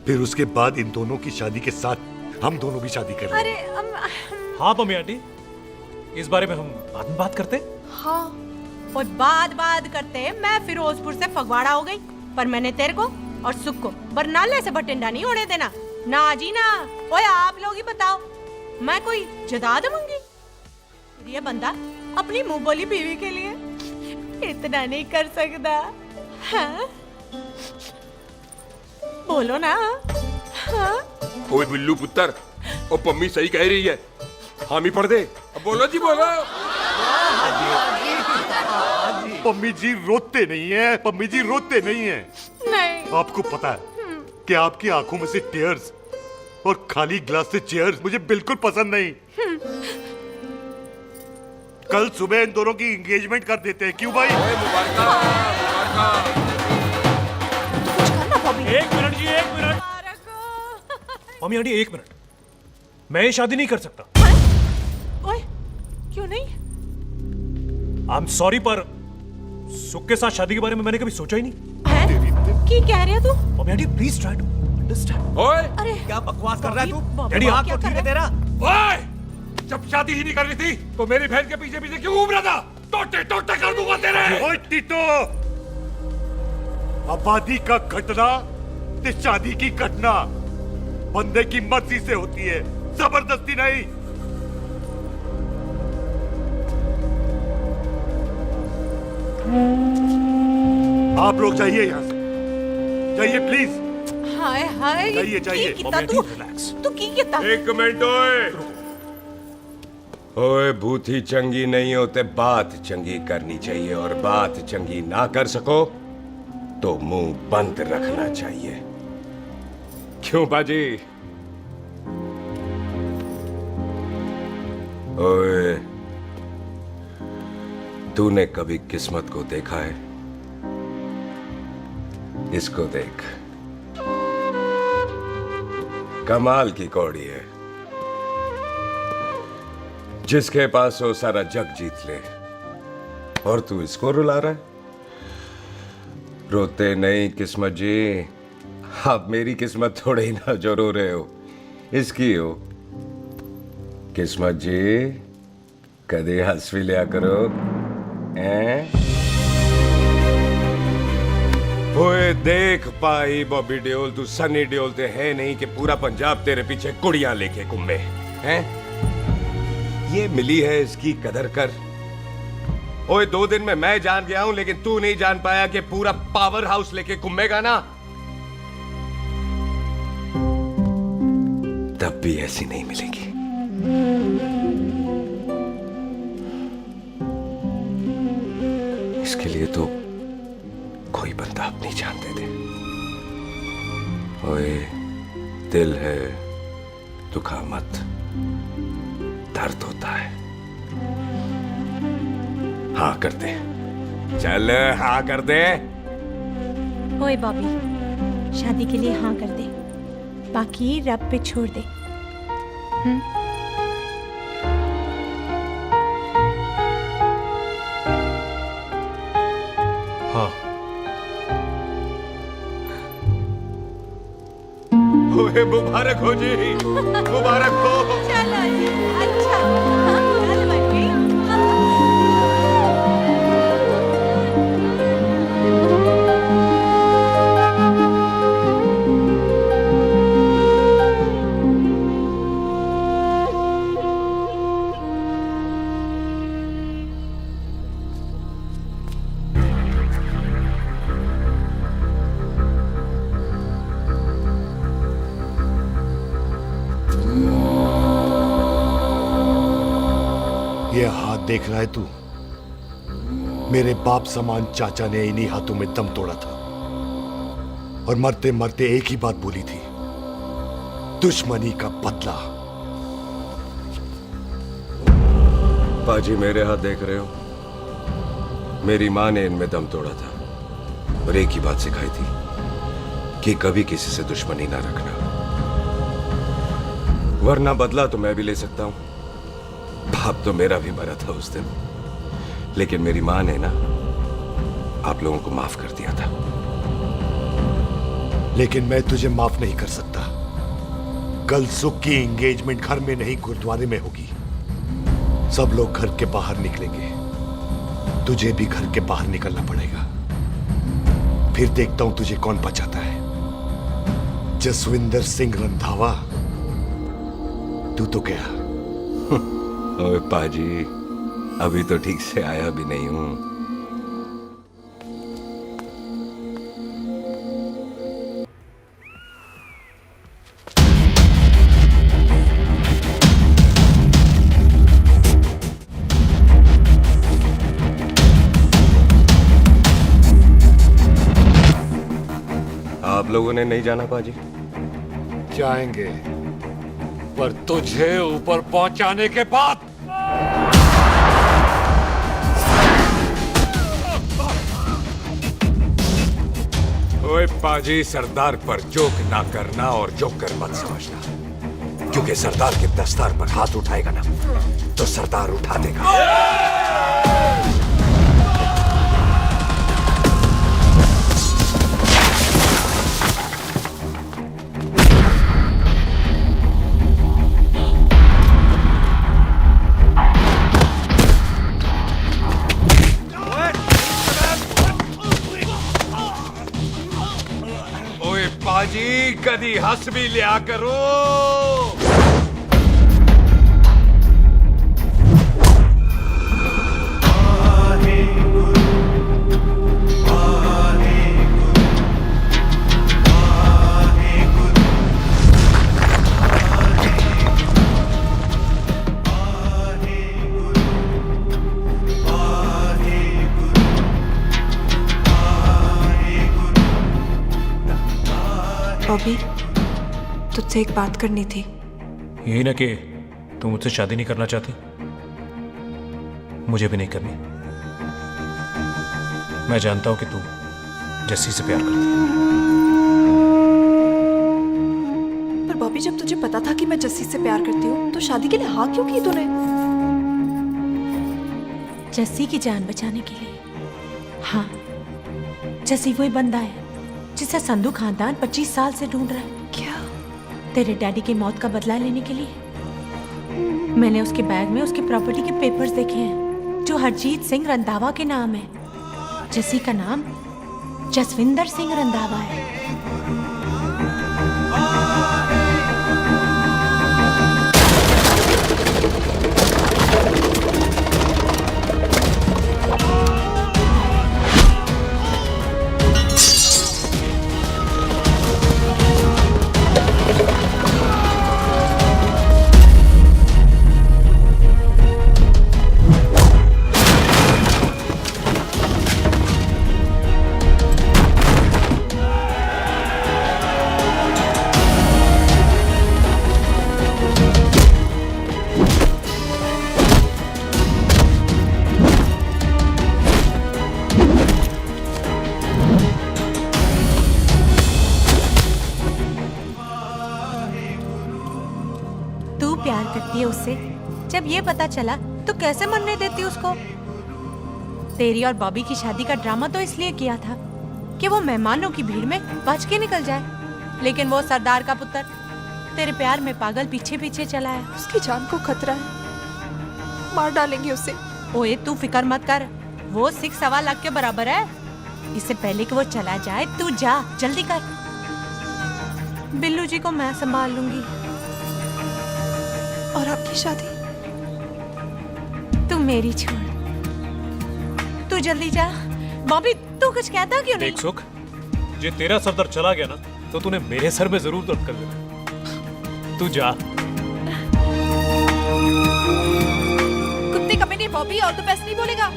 फिर उसके बाद इन दोनों की शादी के साथ हम दोनों भी शादी कर लेंगे। अरे हाँ पम्मी आंटी, इस बारे में हम बाद में बात करते। हाँ और बात करते मैं फिरोजपुर से फगवाड़ा हो गई, पर मैंने तेरे को और सुख को बरनाले से बठिंडा नहीं होने देना, ना जी ना। ओए आप लोग ही बताओ, मैं कोई जदाद मंगी? ये बंदा अपनी मुंह बोली बीवी के लिए इतना नहीं कर सकता, हाँ? बोलो ना। हाँ? ओए बिल्लू पुत्र, ओ पम्मी सही कह रही है, हामी पढ़ दे। अब बोलो जी बोलो। पम्मी जी रोते नहीं है, पम्मी जी रोते नहीं है। नहीं। आपको पता है कि आपकी आंखों में से टीयर्स और खाली ग्लास से चेयर्स मुझे बिल्कुल पसंद नहीं। कल सुबह इन दोनों की एंगेजमेंट कर देते हैं, क्यों भाई? एक मिनट जी, एक मिनट। मम्मी आंटी एक मिनट, मैं ये शादी नहीं कर सकता। ओए क्यों नहीं? आई एम सॉरी, पर सुख के साथ शादी के बारे में मैंने कभी सोचा ही नहीं। की कह रही है तू? Mummy aunty please try to understand. ओए अरे क्या बकवास कर रहा है तू? डैडी दिमाग आप तो ठीक है तेरा? ओए, जब शादी ही नहीं करनी थी तो मेरी बहन के पीछे पीछे क्यों घूम रहा था? टोटे टोटे कर दूंगा तेरे। ओए टीटो, आबादी का घटना ते शादी की घटना बंदे की मर्जी से होती है, जबरदस्ती नहीं। आप लोग जाइए यहाँ से, जाइए प्लीज। हाय हाय, जाइए, जाइए। की कितना तू की कितना? एक मिनट ओए। ओए भूती चंगी नहीं होते, बात चंगी करनी चाहिए, और बात चंगी ना कर सको तो मुंह बंद रखना चाहिए। क्यों बाजी? ओए, तूने कभी किस्मत को देखा है? इसको देख, कमाल की कौड़ी है, जिसके पास हो सारा जग जीत ले, और तू इसको रुला रहा है? रोते नहीं किस्मत जी, आप मेरी किस्मत थोड़े ही ना जो रो रहे हो, इसकी हो। किस्मत जी कदे हंस भी लिया करो, ओए देख पाई बॉबी देओल, तू सनी देओल ते है नहीं कि पूरा पंजाब तेरे पीछे कुड़ियां लेके घूमे हैं? ये मिली है, इसकी कदर कर। ओए 2 दिन में मैं जान गया हूं, लेकिन तू नहीं जान पाया कि पूरा पावर हाउस लेके घूमेगा ना, तब भी ऐसी नहीं मिलेगी। इसके लिए तो कोई बंदा अपनी जान दे दे। ओए दिल है, दुखा मत, दर्द होता है। हाँ कर दे, चल हाँ कर दे। ओए बॉबी, शादी के लिए हाँ कर दे, बाकी रब पे छोड़ दे। हाँ। ओए मुबारक हो जी, मुबारक हो। चलो जी, अच्छा, चल बच्ची। ये हाथ देख रहा है तू? मेरे बाप समान चाचा ने इन्हीं हाथों में दम तोड़ा था और मरते मरते एक ही बात बोली थी, दुश्मनी का बदला। पाजी मेरे हाथ देख रहे हो? मेरी माँ ने इनमें दम तोड़ा था और एक ही बात सिखाई थी कि कभी किसी से दुश्मनी ना रखना, वरना बदला तो मैं भी ले सकता हूं। बाप तो मेरा भी मरा था उस दिन, लेकिन मेरी माँ ने ना आप लोगों को माफ कर दिया था। लेकिन मैं तुझे माफ नहीं कर सकता। कल सुख की एंगेजमेंट घर में नहीं गुरुद्वारे में होगी। सब लोग घर के बाहर निकलेंगे, तुझे भी घर के बाहर निकलना पड़ेगा। फिर देखता हूं तुझे कौन बचाता है। जसविंदर सिंह रंधावा, तू तो गया। ओए पाजी, अभी तो ठीक से आया भी नहीं हूं। आप लोगों ने नहीं जाना पाजी? जाएंगे, पर तुझे ऊपर पहुंचाने के बाद। ओए पाजी, सरदार पर जोक ना करना और जोक कर मत समझना, क्योंकि सरदार के दस्तार पर हाथ उठाएगा ना तो सरदार उठा देगा। पाजी कदी हंस भी लिया करो। बॉबी, तुझसे एक बात करनी थी। यही ना कि तुम मुझसे शादी नहीं करना चाहती? मुझे भी नहीं करनी। मैं जानता हूं कि तू जस्सी से प्यार करती है। पर बॉबी, जब तुझे पता था कि मैं जस्सी से प्यार करती हूँ तो शादी के लिए हाँ क्यों की तूने? जस्सी की जान बचाने के लिए। हाँ, जस्सी वही बंदा है जिसे संधू खानदान 25 साल से ढूंढ रहा है। क्या? तेरे डैडी की मौत का बदला लेने के लिए। मैंने उसके बैग में उसकी प्रॉपर्टी के पेपर्स देखे हैं जो हरजीत सिंह रंधावा के नाम है। जस्सी का नाम जसविंदर सिंह रंधावा है। प्यार करती है उससे। जब ये पता चला तो कैसे मनने देती उसको? तेरी और बॉबी की शादी का ड्रामा तो इसलिए किया था कि वो मेहमानों की भीड़ में बच के निकल जाए, लेकिन वो सरदार का पुत्र तेरे प्यार में पागल पीछे पीछे चला है। उसकी जान को खतरा है, मार डालेंगे उसे। ओए तू फिक्र मत कर, वो 6.25 लाख के बराबर है। इससे पहले कि वो चला जाए तू जा, जल्दी कर। बिल्लू जी को मैं संभाल लूंगी। और आपकी शादी? तू मेरी छोड़, तू जल्दी जा। बॉबी तू कुछ कहता क्यों नहीं? देख सुख, जे तेरा सरदार चला गया ना तो तूने मेरे सर में जरूर दर्द कर देना। तू जा। कुत्ते का बॉबी ऑल द बेस्ट नहीं बोलेगा?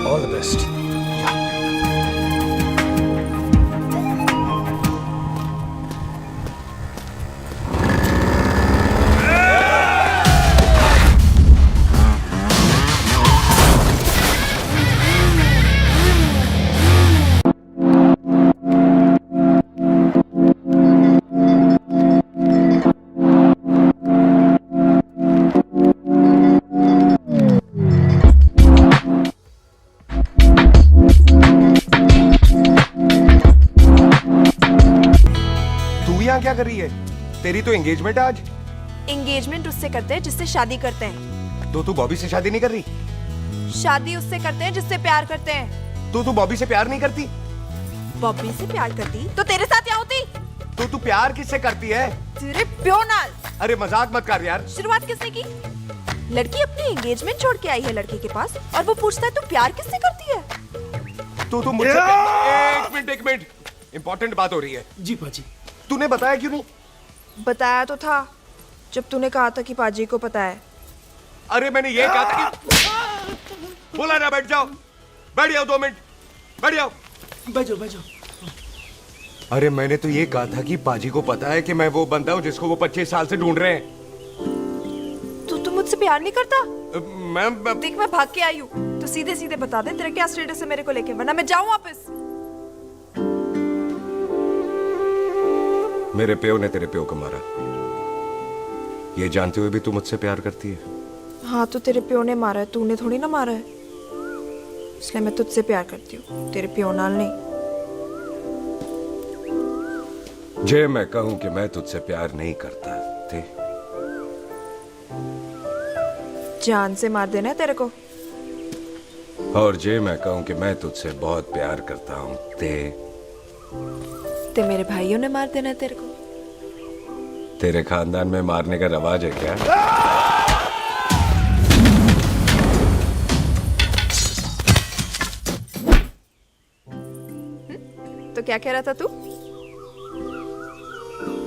All the best. यहाँ क्या कर रही है? तेरी तो एंगेजमेंट है आज। एंगेजमेंट उससे करते हैं जिससे शादी करते हैं। तो तू बॉबी से शादी नहीं कर रही? शादी उससे करते हैं जिससे प्यार करते हैं। तो तू बॉबी से प्यार नहीं करती? बॉबी से प्यार करती तो तेरे साथ क्या होती? तो तू प्यार किससे करती है? तेरे प्यो नाल। अरे मजाक मत कर यार। शुरुआत किसने की? लड़की अपनी एंगेजमेंट छोड़ के आई है लड़के के पास और वो पूछता है तू प्यार किससे करती है? तो मुझसे एक मिनट इंपॉर्टेंट बात हो रही है। जी पाजी। तूने बताया क्यों नहीं? बताया तो था जब तूने कहा था कि पाजी को पता है। अरे मैंने ये कहा था कि बोला ना बैठ जाओ 2 मिनट बैठ जाओ। बैठ जाओ। अरे मैंने तो ये कहा था कि पाजी को पता है कि मैं वो बंदा हूँ जिसको वो 25 साल से ढूंढ रहे हैं। तो तू मुझसे प्यार नहीं करता? मैं देख मैं भाग के आई हूँ तो सीधे सीधे बता दे तेरा क्या स्टेटस है मेरे को लेके, वरना मैं जाऊँ वापस। मेरे प्यो ने तेरे प्यो को मारा, ये जानते हुए भी तू मुझसे प्यार करती है? हाँ तो तेरे प्यो ने मारा है, तूने थोड़ी ना मारा है, इसलिए मैं तुझसे प्यार करती हूँ, तेरे प्यो नाल नहीं। जे मैं कहूं कि मैं तुझसे प्यार नहीं करता थे, जान से मार देना है तेरे को। और जे मैं कहूं कि मैं तुझसे बहुत प्यार करता हूं ते मेरे भाइयों ने मार देना है तेरे को। तेरे खानदान में मारने का रवाज है क्या? तो क्या कह रहा था तू?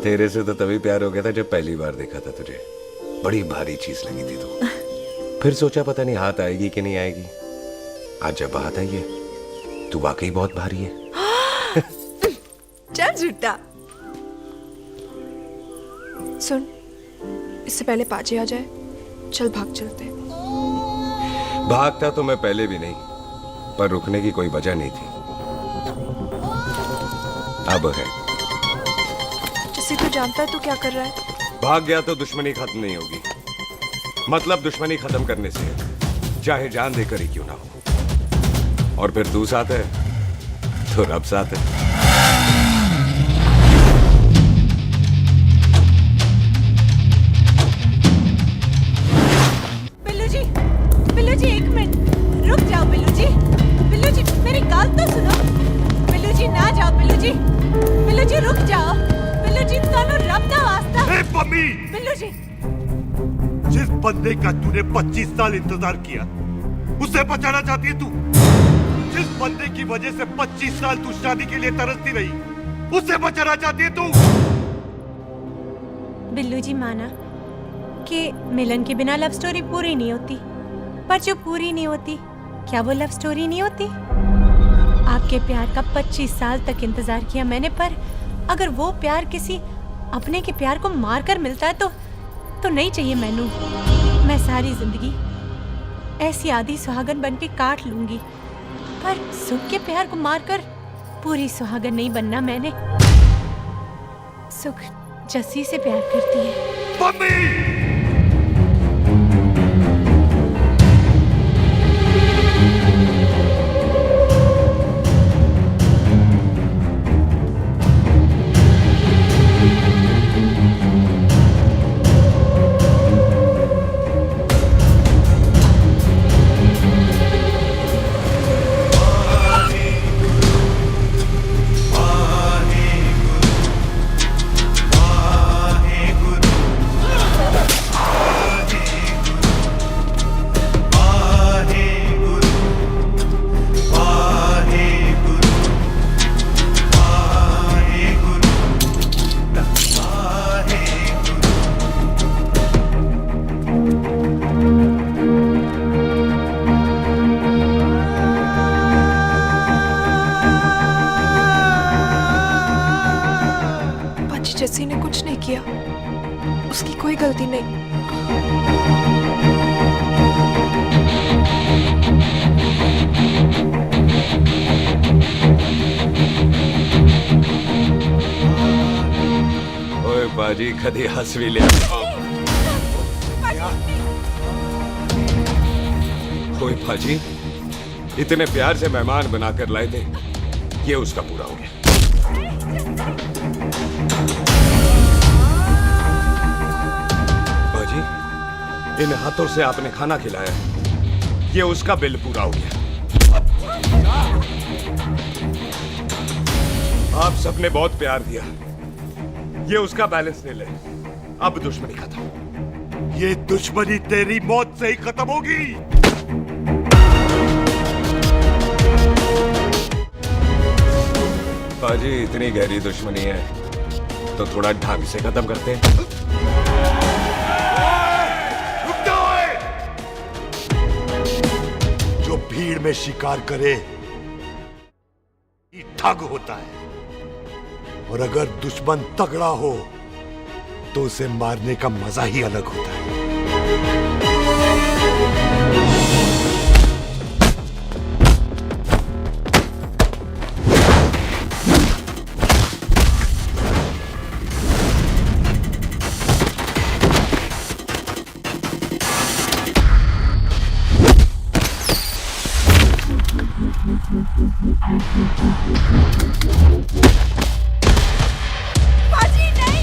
तेरे से तो तभी प्यार हो गया था जब पहली बार देखा था तुझे, बड़ी भारी चीज लगी थी तू। फिर सोचा पता नहीं हाथ आएगी कि नहीं आएगी, आज जब हाथ आई है तू वाकई बहुत भारी है। चल झूठा। सुन, इससे पहले पाजी आ जाए, चल भाग चलते। भागता तो मैं पहले भी नहीं, पर रुकने की कोई वजह नहीं थी, अब है। जैसे तू जानता है तू क्या कर रहा है। भाग गया तो दुश्मनी खत्म नहीं होगी, मतलब दुश्मनी खत्म करने से चाहे जान देकर ही क्यों ना हो। और फिर तू साथ है तो रब साथ है। बिल्लू जी 1 मिनट रुक जाओ। बिल्लू जी मेरी बात तो सुनो। बिल्लू जी ना जाओ। बिल्लू जी रुक जाओ। बिल्लू जी ਤੁਹਾਨੂੰ रब दा वास्ता। ए पम्मी, बिल्लू जी जिस बंदे का तूने 25 साल इंतजार किया उसे बचाना चाहती है तू? जिस बंदे की वजह से 25 साल तू शादी के लिए तरसती रही उसे बचाना चाहती है तू? बिल्लू जी माना कि मिलन के बिना लव स्टोरी पूरी नहीं होती, पर जो पूरी नहीं होती क्या वो लव स्टोरी नहीं होती? आपके प्यार का 25 साल तक इंतजार किया मैंने, पर अगर वो प्यार किसी अपने के प्यार को मार कर मिलता है तो नहीं चाहिए मैनू। मैं सारी जिंदगी ऐसी आधी सुहागन बन के काट लूंगी, पर सुख के प्यार को मारकर पूरी सुहागन नहीं बनना मैंने। सुख जस्सी से प्यार करती है। उसकी कोई गलती नहीं। ओए बाजी कदी हंस भी लिया। ओए बाजी इतने प्यार से मेहमान बनाकर लाए थे, ये उसका पूरा हो गया। बाजी इन हाथों से आपने खाना खिलाया, ये उसका बिल पूरा हो गया। आप सबने बहुत प्यार दिया, ये उसका बैलेंस ले ले। अब दुश्मनी खत्म। ये दुश्मनी तेरी मौत से ही खत्म होगी। बाजी इतनी गहरी दुश्मनी है तो थोड़ा ढंग से खत्म करते हैं। रुक जाओ! जो भीड़ में शिकार करे ये ठग होता है, और अगर दुश्मन तगड़ा हो तो उसे मारने का मजा ही अलग होता है। बाजी नहीं।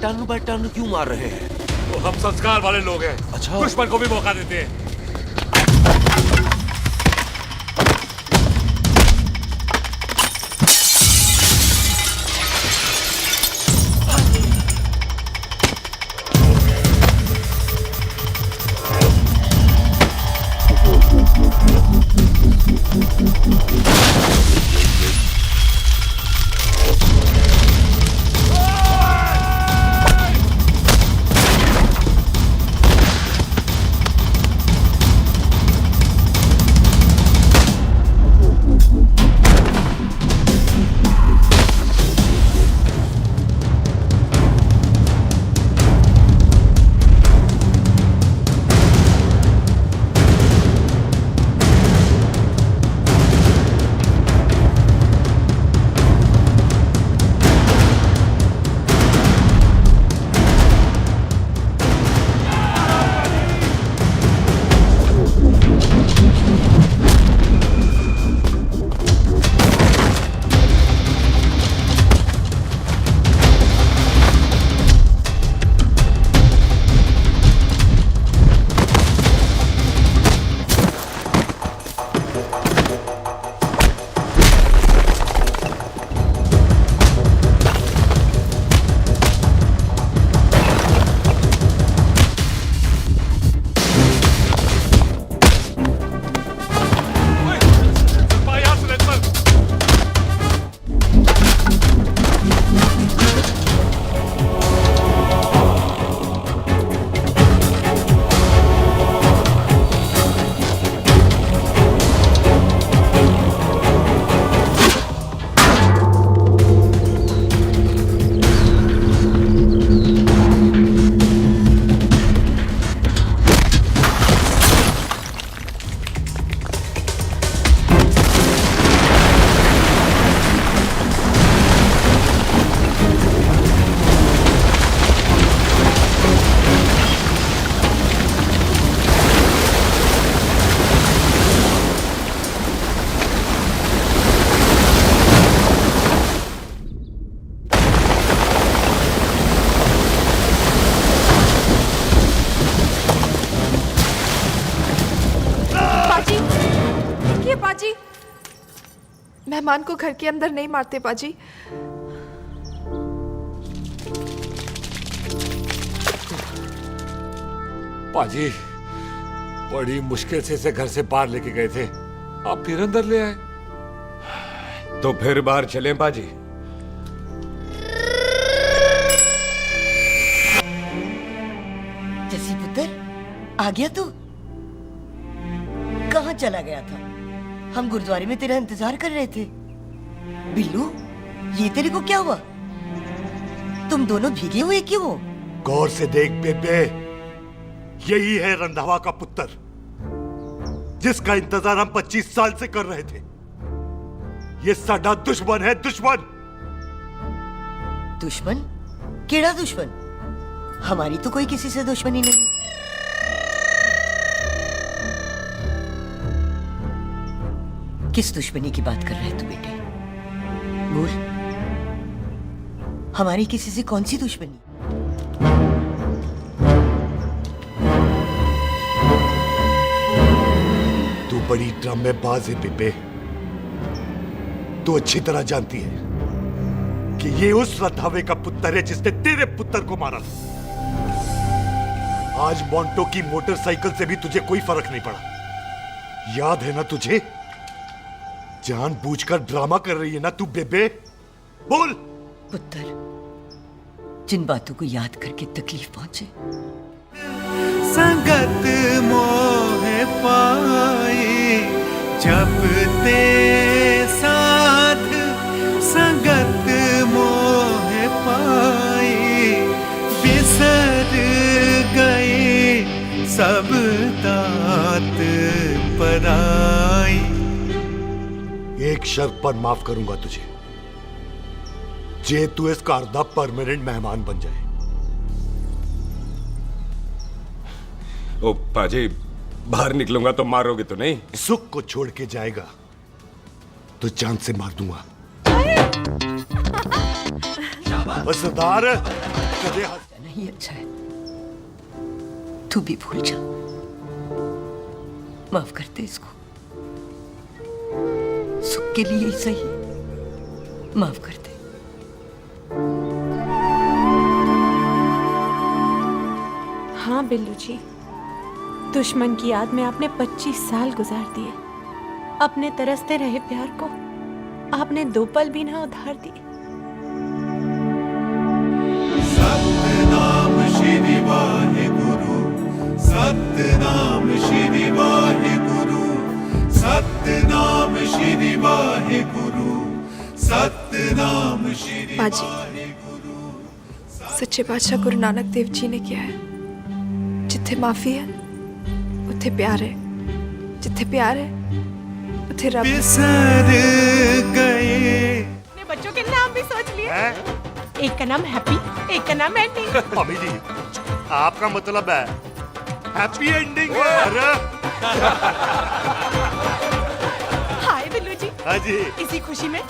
टन बाय टन क्यों मार रहे हैं? तो हम संस्कार वाले लोग हैं। अच्छा। दुश्मन को भी मौका देते हैं। मेहमान को घर के अंदर नहीं मारते पाजी। पाजी बड़ी मुश्किल से इसे घर से बाहर लेके गए थे, आप फिर अंदर ले आए। तो फिर बाहर चलें पाजी। जसी पुत्र, आ गया तू? कहाँ चला गया था? हम गुरुद्वारे में तेरा इंतजार कर रहे थे। बिल्लू, ये तेरे को क्या हुआ? तुम दोनों भीगे हुए क्यों हो? गौर से देख बेबे, यही है रंधावा का पुत्र, जिसका इंतजार हम 25 साल से कर रहे थे। ये साडा दुश्मन है, दुश्मन। दुश्मन? केड़ा दुश्मन? हमारी तो कोई किसी से दुश्मनी नहीं। किस दुश्मनी की बात कर रहे तू बेटे? बोल, हमारी किसी से कौन सी दुश्मनी? तू बड़ी ड्रामेबाज है बेबे। तू अच्छी तरह जानती है कि ये उस रंधावे का पुत्र है जिसने तेरे पुत्र को मारा था। आज मोंटो की मोटरसाइकिल से भी तुझे कोई फर्क नहीं पड़ा। याद है ना तुझे? जानबूझकर ड्रामा कर रही है ना तू बेबे? बोल। पुत्र, जिन बातों को याद करके तकलीफ पहुंचे। संगत मोह पाए जब ते साथ, संगत मोह पाए बिसर गए सब तात पराई। एक शर्त पर माफ करूंगा तुझे, जे तू इस घर दा परमानेंट मेहमान बन जाए। ओ पाजी, बाहर निकलूंगा तो मारोगे तो नहीं? सुख को छोड़ के जाएगा तो जान से मार दूंगा। सरदार कदे नहीं अच्छा है, तू भी भूल जा। माफ करते इसको, सुख के लिए ही सही, माफ कर दे। हाँ बिल्लू जी, दुश्मन की याद में आपने 25 साल गुजार दिए। अपने तरसते रहे प्यार को आपने 2 पल भी ना उधार दिए। सतनाम श्री वाहेगुरु, सतनाम श्री वाहेगुरु, सतनाम श्री वाहेगुरु, सतनाम श्री पाजी, सच्चे बादशाह गुरु नानक देव जी ने किया है, जिथे माफी है उथे प्यार है, जिथे प्यार है उथे रब। बिसर गए। अपने बच्चों के नाम भी सोच लिए। एक का नाम हैप्पी, एक का नाम एंडिंग। मम्मी जी, आपका मतलब है हैप्पी एंडिंग? हाय बिल्लू जी। हाँ जी। इसी खुशी में